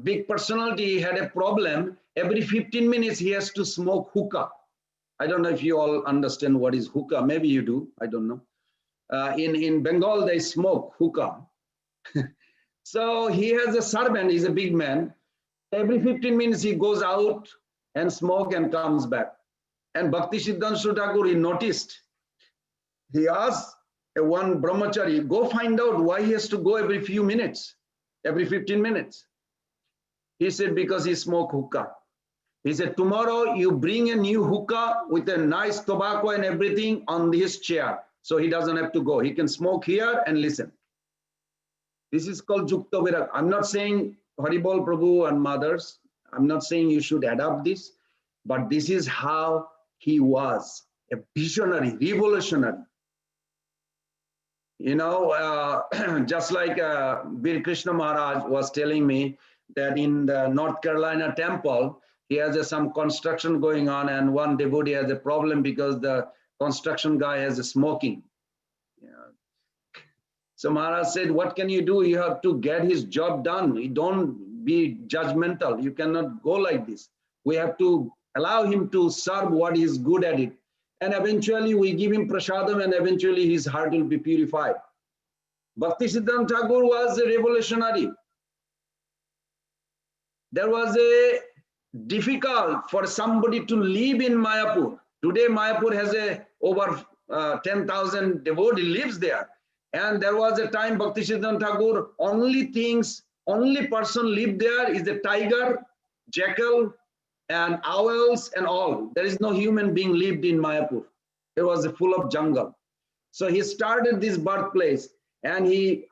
big personality had a problem. Every 15 minutes, he has to smoke hookah. I don't know if you all understand what is hookah. Maybe you do. I don't know. In Bengal, they smoke hookah. So he has a servant. He's a big man. Every 15 minutes, he goes out and smoke and comes back. And Bhaktisiddhānta Thakur, he noticed. He asked one brahmachari, go find out why he has to go every few minutes, every 15 minutes. He said, because he smoked hookah. He said, tomorrow you bring a new hookah with a nice tobacco and everything on his chair. So he doesn't have to go. He can smoke here and listen. This is called Yukta Vairagya. I'm not saying Haribol Prabhu and mothers. I'm not saying you should adopt this, but this is how he was, a visionary, revolutionary. You know, just like Bir Krishna Maharaj was telling me that in the North Carolina temple, he has some construction going on, and one devotee has a problem because the construction guy has a smoking. Yeah. So Maharaj said, what can you do? You have to get his job done. You don't be judgmental. You cannot go like this. We have to allow him to serve what he is good at it. And eventually we give him prasadam, and eventually his heart will be purified. Bhaktisiddhānta Thakur was a revolutionary. There was a difficult for somebody to live in Mayapur. Today, Mayapur has over 10,000 devotee lives there. And there was a time Bhaktisiddhānta Thakur, only person lived there is the tiger, jackal, and owls and all. There is no human being lived in Mayapur. It was full of jungle. So he started this birthplace and he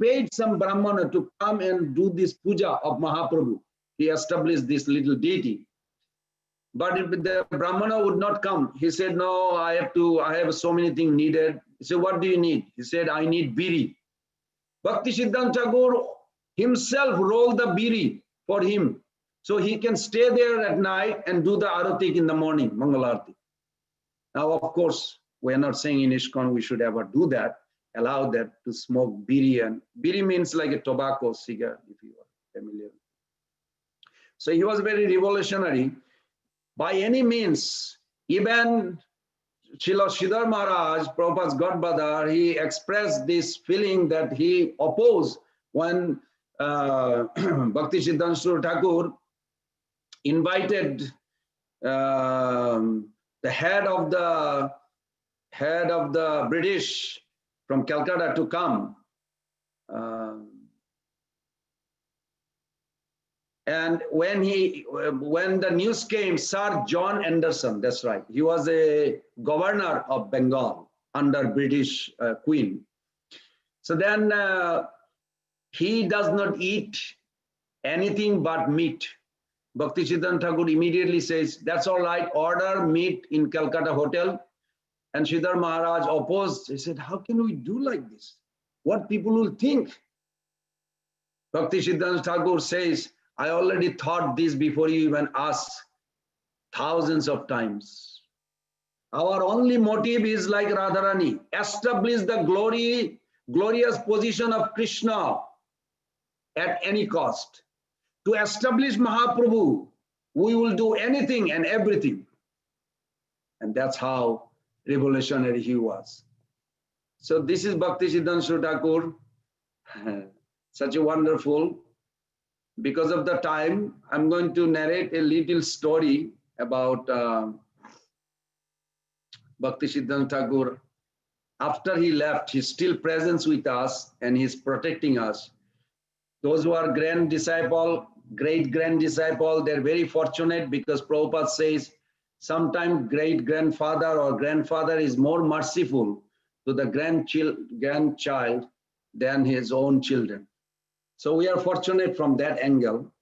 paid some Brahmana to come and do this puja of Mahaprabhu. He established this little deity. But if the Brahmana would not come, he said, no, I have so many things needed. He said, what do you need? He said, I need biri. Bhaktisiddhānta Thakur himself rolled the biri for him. So he can stay there at night and do the aratik in the morning, Mangalarti. Now, of course, we are not saying in ISKCON we should ever do that, allow that to smoke biri. And biri means like a tobacco cigarette, if you are familiar. So he was very revolutionary. By any means, even Śrīla Maharaj, Prabhupada's godbrother, he expressed this feeling that he opposed when Bhaktisiddhānta Thakur invited the head of the British from Calcutta to come. And when the news came, Sir John Anderson, that's right, he was a governor of Bengal under British Queen. So then he does not eat anything but meat. Bhaktisiddhānta Thakur immediately says, that's all right, order meat in Calcutta hotel. And Śrīla Maharaj opposed. He said, how can we do like this? What people will think? Bhaktisiddhānta Thakur says, I already thought this before you even asked thousands of times. Our only motive is like Radharani, establish the glorious position of Krishna at any cost. To establish Mahaprabhu, we will do anything and everything. And that's how revolutionary he was. So this is Bhaktisiddhānta Thakur, such a wonderful. Because of the time, I'm going to narrate a little story about Bhaktisiddhānta Thakur. After he left, he's still present with us and he's protecting us. Those who are great grand disciple, they're very fortunate because Prabhupada says sometimes great-grandfather or grandfather is more merciful to the grandchild than his own children. So we are fortunate from that angle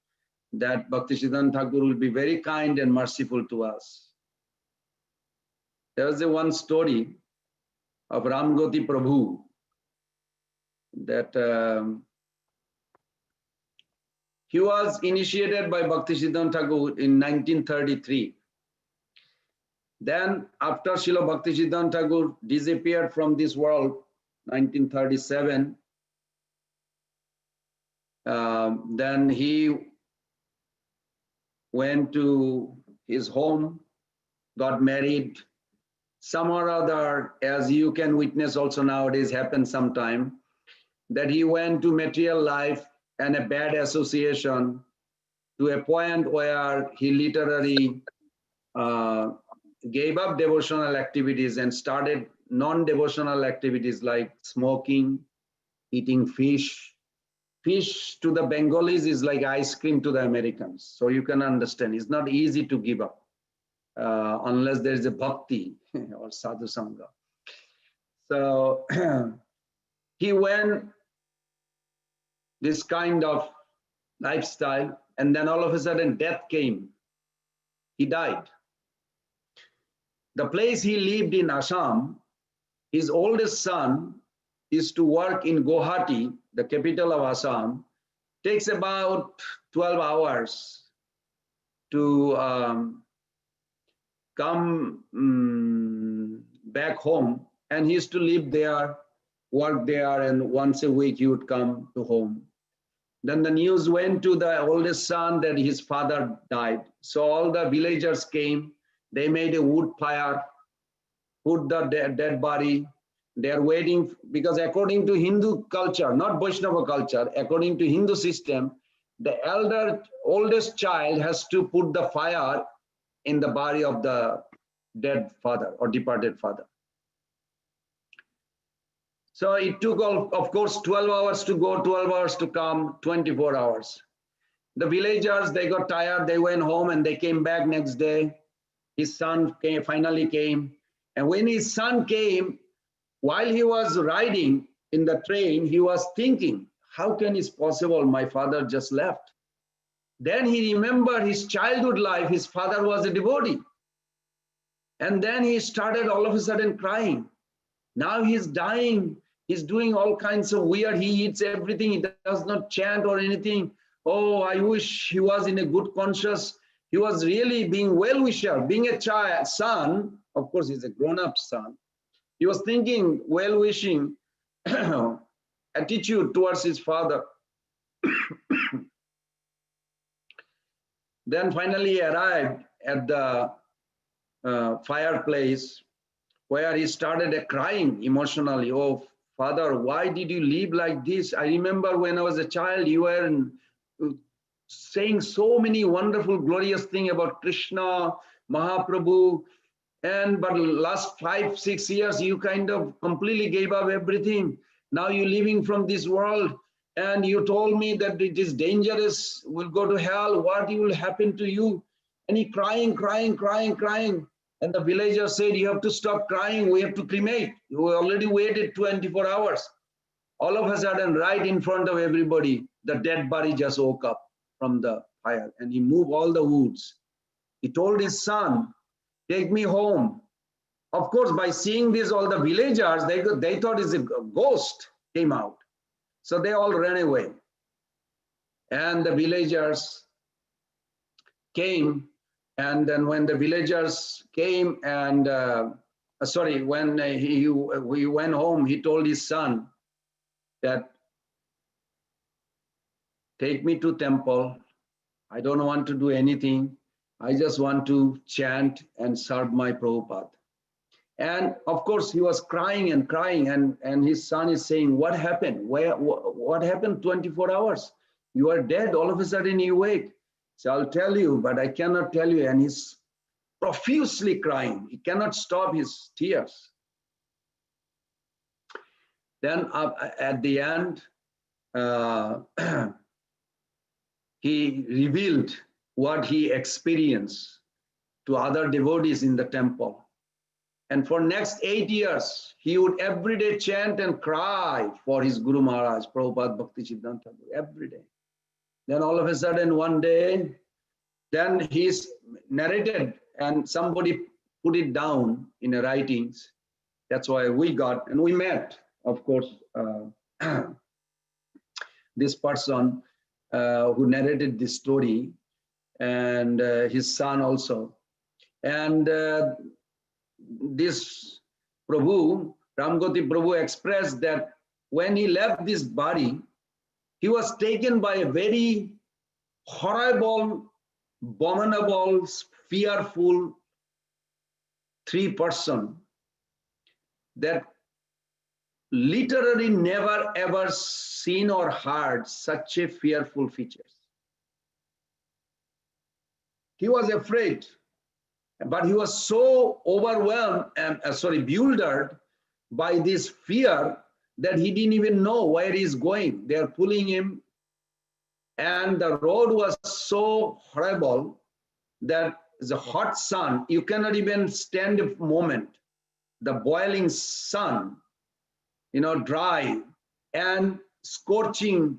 that Bhaktisiddhānta Thakur will be very kind and merciful to us. There was one story of Ramgoti Prabhu that he was initiated by Bhaktisiddhānta Thakur in 1933. Then after Śrīla Bhaktisiddhānta Thakur disappeared from this world, 1937, then he went to his home, got married. Some or other, as you can witness also nowadays, happens sometime, that he went to material life and a bad association to a point where he literally gave up devotional activities and started non-devotional activities like smoking, eating fish. Fish to the Bengalis is like ice cream to the Americans. So you can understand, it's not easy to give up unless there is a bhakti or sadhu sangha. So he went this kind of lifestyle and then all of a sudden death came. He died. The place he lived in Assam, his oldest son is to work in Guwahati, the capital of Assam, takes about 12 hours to come back home, and he used to live there, work there, and once a week he would come to home. Then the news went to the oldest son that his father died. So all the villagers came, they made a wood fire, put the dead body. They're waiting because according to Hindu culture, not Vaishnava culture, according to Hindu system, the oldest child has to put the fire in the body of the dead father or departed father. So it took, of course, 12 hours to go, 12 hours to come, 24 hours. The villagers, they got tired, they went home and they came back next day. His son finally came. And when his son came, while he was riding in the train, he was thinking, how can it possible my father just left? Then he remembered his childhood life, his father was a devotee. And then he started all of a sudden crying. Now he's dying. He's doing all kinds of weird, he eats everything, he does not chant or anything. Oh, I wish he was in a good conscience. He was really being well-wisher, being a child, son, of course he's a grown-up son. He was thinking well-wishing attitude towards his father. Then finally he arrived at the fireplace where he started crying emotionally. Oh, Father, why did you live like this? I remember when I was a child, you were saying so many wonderful, glorious things about Krishna, Mahaprabhu, but last 5-6 years, you kind of completely gave up everything. Now you're living from this world, and you told me that it is dangerous, will go to hell, what will happen to you? And he crying. And the villager said, you have to stop crying, we have to cremate. You already waited 24 hours. All of a sudden, right in front of everybody, the dead body just woke up from the fire and he moved all the woods. He told his son, take me home. Of course, by seeing this, all the villagers, they thought it's a ghost came out. So they all ran away. And the villagers came. And then when the villagers came and, when he went home, he told his son that, take me to temple. I don't want to do anything. I just want to chant and serve my Prabhupada. And of course, he was crying and his son is saying, what happened? What happened 24 hours? You are dead, all of a sudden you wake. So I'll tell you, but I cannot tell you. And he's profusely crying. He cannot stop his tears. Then at the end, he revealed what he experienced to other devotees in the temple. And for next 8 years, he would every day chant and cry for his Guru Maharaj, Prabhupada Bhaktisiddhānta, every day. Then all of a sudden one day, then he's narrated and somebody put it down in the writings. That's why we got, and we met, of course, this person who narrated this story and his son also. And this Prabhu, Ramgoti Prabhu expressed that when he left this body, he was taken by a very horrible, abominable, fearful person that literally never ever seen or heard such a fearful features. He was afraid, but he was so overwhelmed and bewildered by this fear that he didn't even know where he's going. They are pulling him, and the road was so horrible that the hot sun, you cannot even stand a moment. The boiling sun, dry and scorching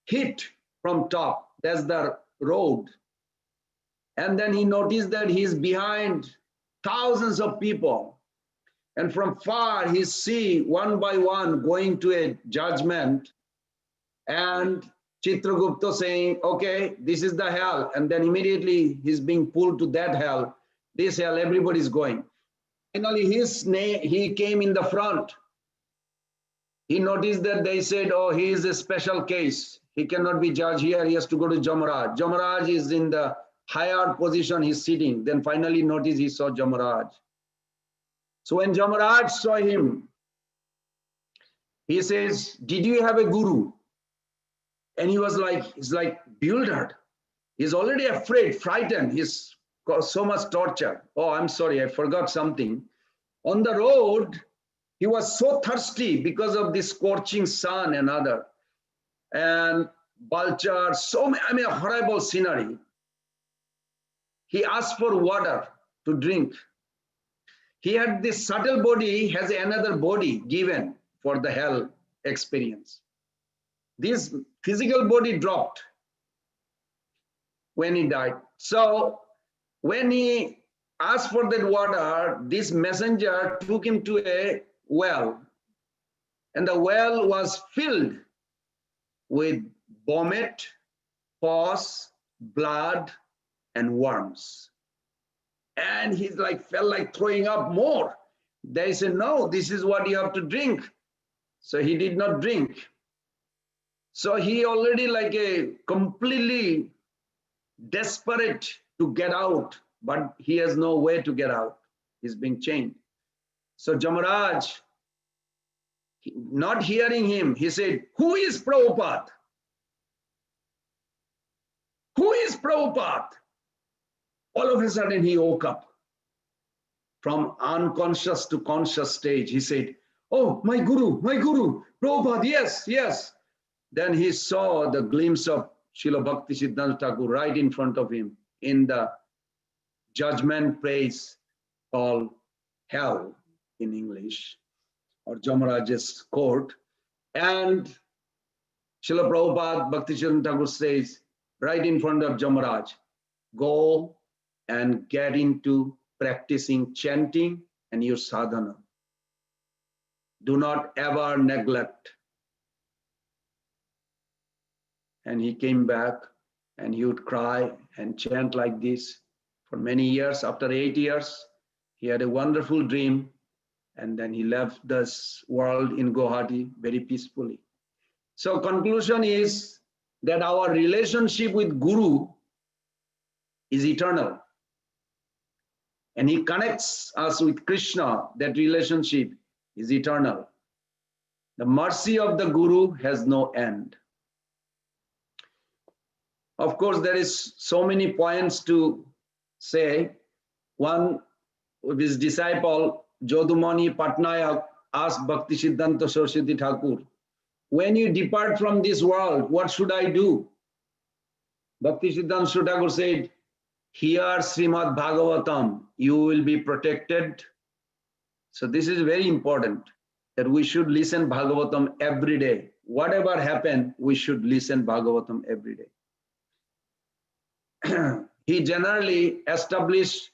heat from top. That's the road. And then he noticed that he's behind thousands of people. And from far, he see one by one going to a judgment. And Chitragupta saying, okay, this is the hell. And then immediately he's being pulled to that hell. This hell, everybody's going. Finally, he came in the front. He noticed that they said, oh, he is a special case. He cannot be judged here. He has to go to Jamaraj. Jamaraj is in the higher position. He's sitting. Then finally noticed he saw Jamaraj. So when Jamaraj saw him, he says, did you have a guru? And he was like, it's like bewildered. He's already afraid, frightened. He's got so much torture. Oh, I'm sorry, I forgot something. On the road, he was so thirsty because of this scorching sun and other. And vultures, so many, I mean, a horrible scenery. He asked for water to drink. He had this subtle body, has another body given for the hell experience. This physical body dropped when he died. So when he asked for that water, this messenger took him to a well, and the well was filled with vomit, pus, blood, and worms. And he's like, felt like throwing up more. They said, no, this is what you have to drink. So he did not drink. So he already like a completely desperate to get out, but he has no way to get out. He's being chained. So Jamaraj, not hearing him, he said, who is Prabhupada? Who is Prabhupada? All of a sudden he woke up from unconscious to conscious stage. He said, oh, my Guru, Prabhupada, yes, yes. Then he saw the glimpse of Srila Bhaktisiddhānta Thakur right in front of him in the judgment place called hell in English, or Jamaraj's court. And Srila Prabhupada, Bhaktisiddhānta Thakur says, right in front of Jamaraj, go and get into practicing chanting and your sadhana. Do not ever neglect. And he came back and he would cry and chant like this for many years. After 8 years, he had a wonderful dream, and then he left this world in Guwahati very peacefully. So conclusion is that our relationship with Guru is eternal. And he connects us with Krishna. That relationship is eternal. The mercy of the Guru has no end. Of course, there is so many points to say. One of his disciple, Jodhumani Patnayak, asked Bhaktisiddhānta Sarasvatī Thakur, when you depart from this world, what should I do? Bhaktisiddhānta Thakur said, hear Srimad Bhagavatam, you will be protected. So this is very important, that we should listen Bhagavatam every day. Whatever happened, we should listen Bhagavatam every day. He generally established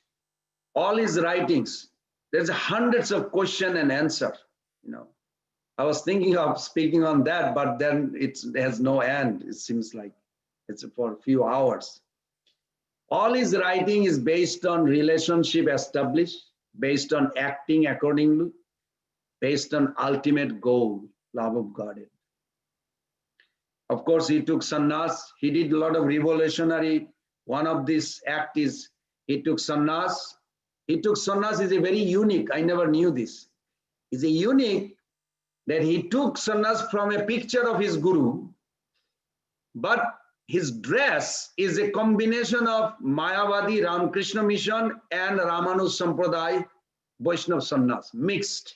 all his writings. There's hundreds of question and answer. I was thinking of speaking on that, but then it has no end. It seems like it's for a few hours. All his writing is based on relationship established, based on acting accordingly, based on ultimate goal, love of Godhead. Of course, he took sannyas. He did a lot of revolutionary. One of these act is he took sannyas. He took sannyas is a very unique. I never knew this. It's a unique that he took sannyas from a picture of his Guru, but his dress is a combination of Mayavadi Ramakrishna Mission and Ramanuja Sampradaya Vaishnava sannyas mixed,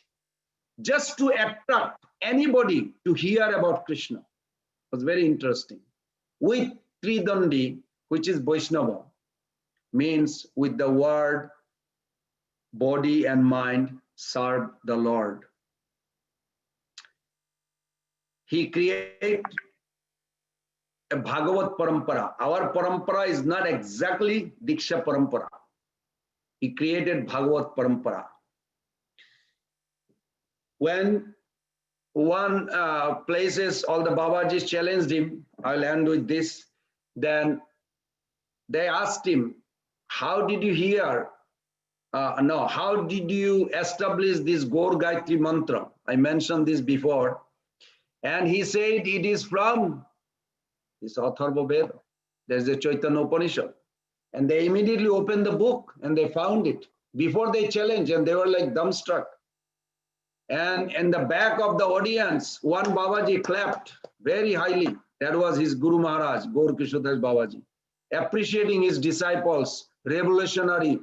just to attract anybody to hear about Krishna. It was very interesting. With Tridandi, which is Vaishnava, means with the word, body and mind, serve the Lord. He created a Bhagavat Parampara. Our Parampara is not exactly Diksha Parampara. He created Bhagavat Parampara. When one places, all the Babajis challenged him, I'll end with this, then they asked him, how did you hear, how did you establish this Gaur Gayatri mantra? I mentioned this before. And he said it is from this Atharva Veda. There's a Chaitanya Upanishad. And they immediately opened the book and they found it before they challenged, and they were like dumbstruck. And in the back of the audience, one Babaji clapped very highly That was his Guru Maharaj, Gaur Kishodas Babaji, appreciating his disciples, revolutionary,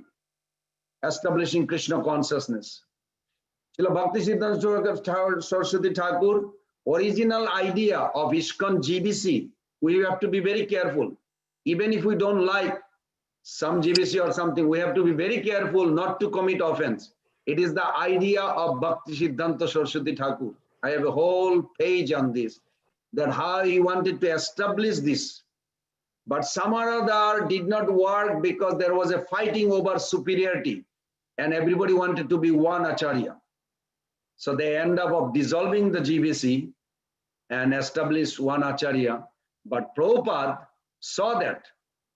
establishing Krishna consciousness. Srila Bhaktisiddhānta Sarasvatī Thakur, original idea of ISKCON GBC, we have to be very careful. Even if we don't like some GBC or something, we have to be very careful not to commit offense. It is the idea of Bhaktisiddhānta Sarasvatī Thakur. I have a whole page on this, that how he wanted to establish this. But some or other did not work because there was a fighting over superiority and everybody wanted to be one Acharya. So they end up dissolving the GBC and established one Acharya. But Prabhupada saw that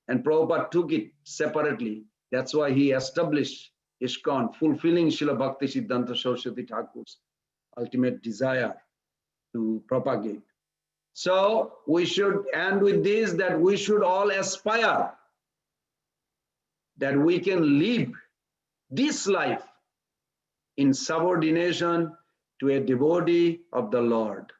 and Prabhupada took it separately. That's why he established ISKCON, fulfilling Srila Bhaktisiddhānta Sarasvatī Thakur's ultimate desire to propagate. So we should end with this, that we should all aspire that we can live this life in subordination to a devotee of the Lord.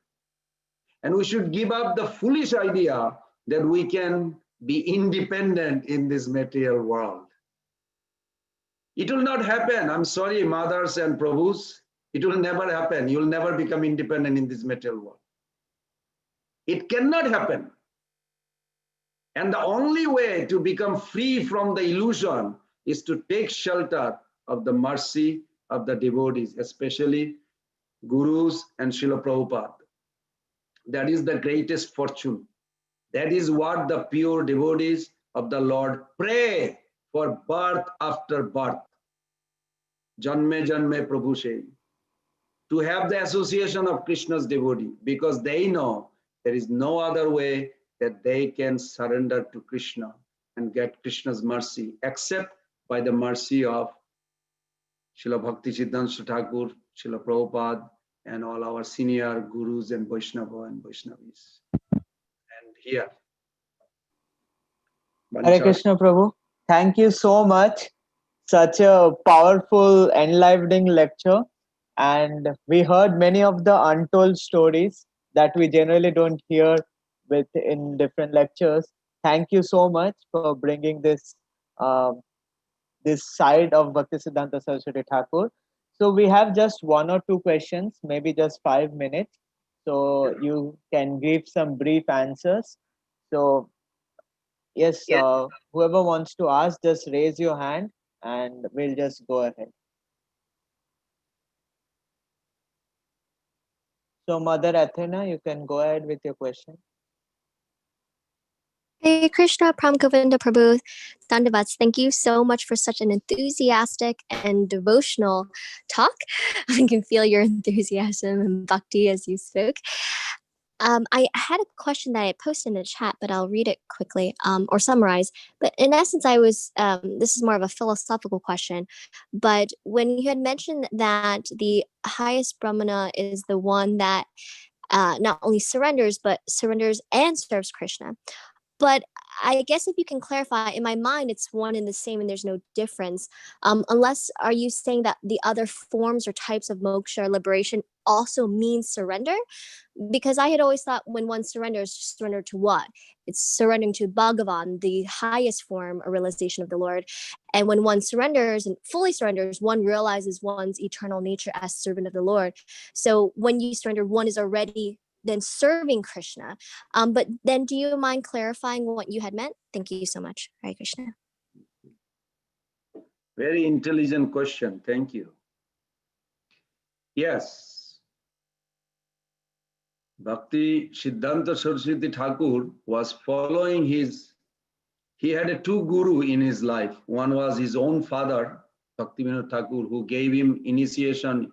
And we should give up the foolish idea that we can be independent in this material world. It will not happen. I'm sorry, mothers and prabhus. It will never happen. You'll never become independent in this material world. It cannot happen. And the only way to become free from the illusion is to take shelter of the mercy of the devotees, especially gurus and Srila Prabhupada. That is the greatest fortune. That is what the pure devotees of the Lord pray for, birth after birth. Janme Janme Prabhu Shei. To have the association of Krishna's devotee, because they know there is no other way that they can surrender to Krishna and get Krishna's mercy except by the mercy of Srila Bhaktisiddhānta Thakur, Srila Prabhupada, and all our senior gurus and Vaishnava and Vaishnavis. And here. Hare Krishna Prabhu. Thank you so much. Such a powerful, enlivening lecture. And we heard many of the untold stories that we generally don't hear in different lectures. Thank you so much for bringing this this side of Bhaktisiddhānta Sarasvatī Thakur. So we have just 1 or 2 questions, maybe just 5 minutes. So you can give some brief answers. So yes, whoever wants to ask, just raise your hand and we'll just go ahead. So Mother Athena, you can go ahead with your question. Hey Krishna, Prāṇa-Govinda Prabhu, Dandavats, thank you so much for such an enthusiastic and devotional talk. I can feel your enthusiasm and bhakti as you spoke. I had a question that I posted in the chat, but I'll read it quickly or summarize. But in essence, this is more of a philosophical question. But when you had mentioned that the highest Brahmana is the one that not only surrenders, but surrenders and serves Krishna. But I guess if you can clarify, in my mind, it's one and the same and there's no difference. Unless, are you saying that the other forms or types of moksha or liberation also means surrender? Because I had always thought when one surrenders, surrender to what? It's surrendering to Bhagavan, the highest form or realization of the Lord. And when one surrenders and fully surrenders, one realizes one's eternal nature as servant of the Lord. So when you surrender, one is already then serving Krishna. But then do you mind clarifying what you had meant? Thank you so much. Hare Krishna. Very intelligent question. Thank you. Yes. Bhaktisiddhānta Sarasvatī Thakur was following he had 2 guru in his life. One was his own father, Bhaktivinoda Thakur, who gave him initiation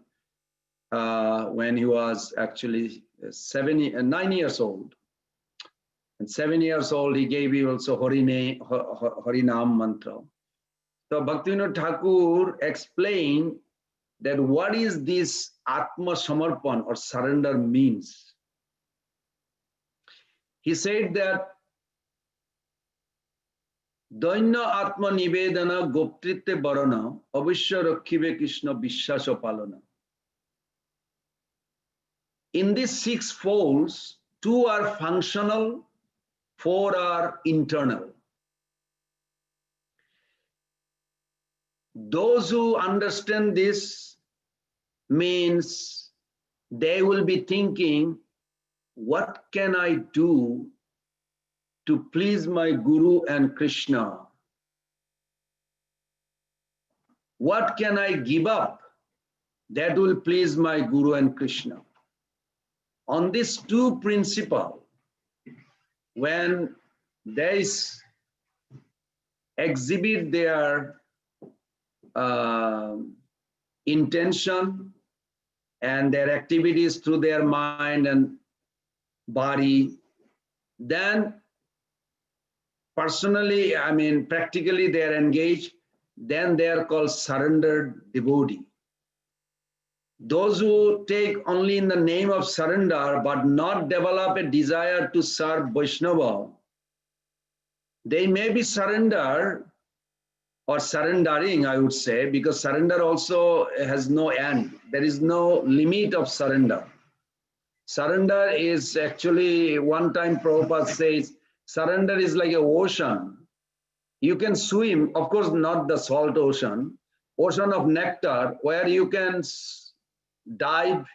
when he was actually 9 years old. And 7 years old, he gave you also Harinam mantra. So Bhaktivinoda Thakur explained that what is this Atma Samarpan or surrender means. He said that Daina Atma Nivedana Goptritte Barana Avishya Rakhive Krishna Vishwasa Palana. In these 6 folds, 2 are functional, 4 are internal. Those who understand this means they will be thinking, what can I do to please my Guru and Krishna? What can I give up that will please my Guru and Krishna? On these 2 principles, when they exhibit their intention and their activities through their mind and body, then personally, practically they are engaged, then they are called surrendered devotee. Those who take only in the name of surrender but not develop a desire to serve Vaishnava, they may be surrendered or surrendering, I would say, because surrender also has no end. There is no limit of surrender. Surrender is actually, one time Prabhupada says, surrender is like an ocean. You can swim, of course, not the salt ocean, ocean of nectar, where you can dive.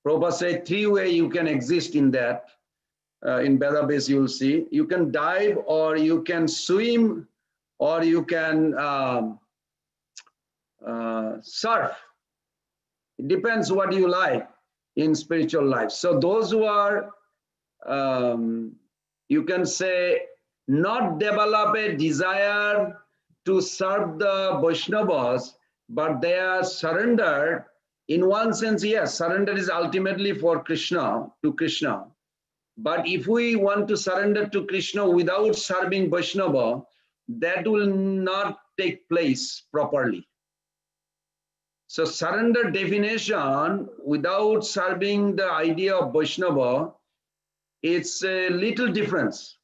Prabhupada said 3 ways you can exist in that. In Veda base, you will see. You can dive, or you can swim, or you can surf. It depends what you like in spiritual life. So those who are, you can say, not develop a desire to serve the Vaishnavas, but they are surrendered. In one sense, yes, surrender is ultimately for Krishna, to Krishna. But if we want to surrender to Krishna without serving Vaishnava, that will not take place properly. So surrender definition without serving the idea of Vaishnava, it's a little difference.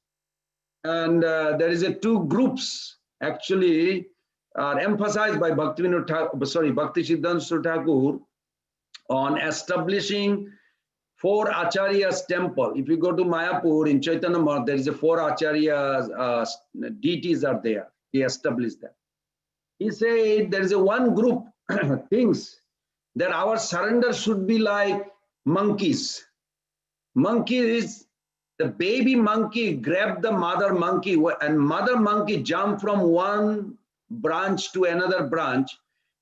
And there is 2 groups actually are emphasized by Bhaktisiddhānta Thakur on establishing 4 Acharyas temple. If you go to Mayapur in Chaitanya Math, there is 4 Acharyas, deities are there. He established that. He said there is one group thinks that our surrender should be like monkeys. Monkeys, the baby monkey grabbed the mother monkey, and mother monkey jumped from one branch to another branch.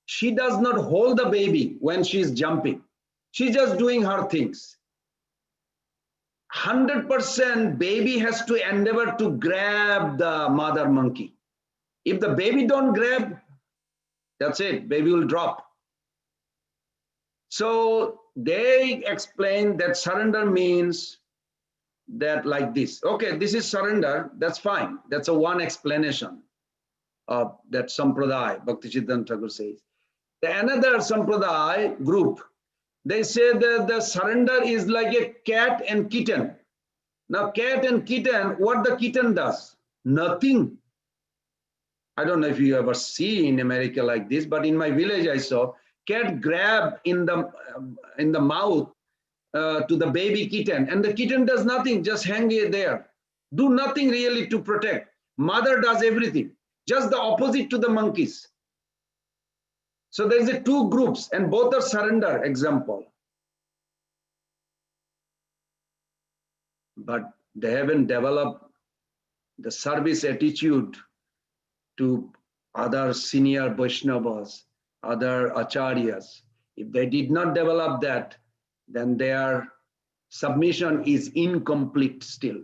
She does not hold the baby when she is jumping. She's just doing her things. 100% baby has to endeavor to grab the mother monkey. If the baby don't grab, that's it, baby will drop. So they explain that surrender means that like this. Okay, this is surrender, that's fine. That's one explanation of that Sampradaya, Bhaktisiddhānta Thakur says. The another Sampradaya group, they say that the surrender is like a cat and kitten. Now cat and kitten, what the kitten does? Nothing. I don't know if you ever see in America like this, but in my village I saw cat grab in the mouth to the baby kitten, and the kitten does nothing, just hang it there. Do nothing really to protect. Mother does everything, just the opposite to the monkeys. So there's 2 groups, and both are surrender example. But they haven't developed the service attitude to other senior Vaishnavas, other Acharyas. If they did not develop that, then their submission is incomplete still.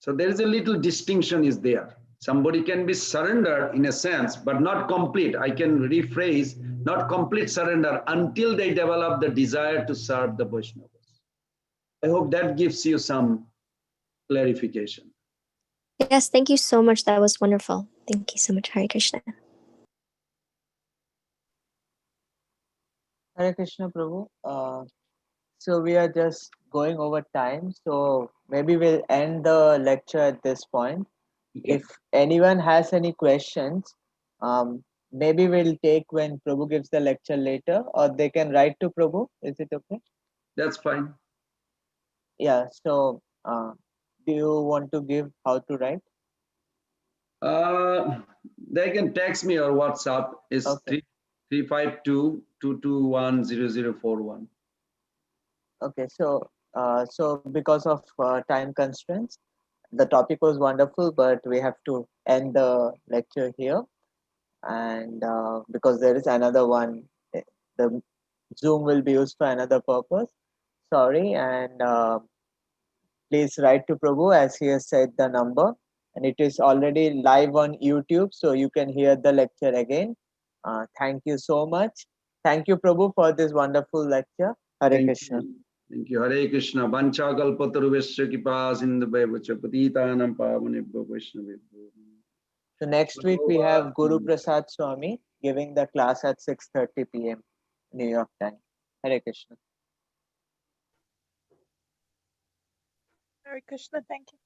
So there is a little distinction is there. Somebody can be surrendered in a sense, but not complete. I can rephrase, not complete surrender until they develop the desire to serve the Vaishnavas. I hope that gives you some clarification. Yes, thank you so much. That was wonderful. Thank you so much, Hare Krishna. Hare Krishna, Prabhu. So we are just going over time. So maybe we'll end the lecture at this point. Okay. If anyone has any questions, maybe we'll take when Prabhu gives the lecture later, or they can write to Prabhu. Is it okay? That's fine. Yeah. So, do you want to give how to write? They can text me or WhatsApp. Is Okay. 352-221-0041. Okay. So, because of time constraints, the topic was wonderful, but we have to end the lecture here. And because there is another one, the Zoom will be used for another purpose. Sorry, and please write to Prabhu as he has said the number, and it is already live on YouTube, so you can hear the lecture again. Thank you so much. Thank you, Prabhu, for this wonderful lecture. Hare Thank Krishna. you. Thank you. Hare Krishna. Vancha kalpataruvesya kipa sindhubhaivacha patitanam pavanebhyo vaishnavebhyo. So next week we have Guru Prasad Swami giving the class at 6:30 p.m. New York time. Hare Krishna. Hare Krishna, thank you.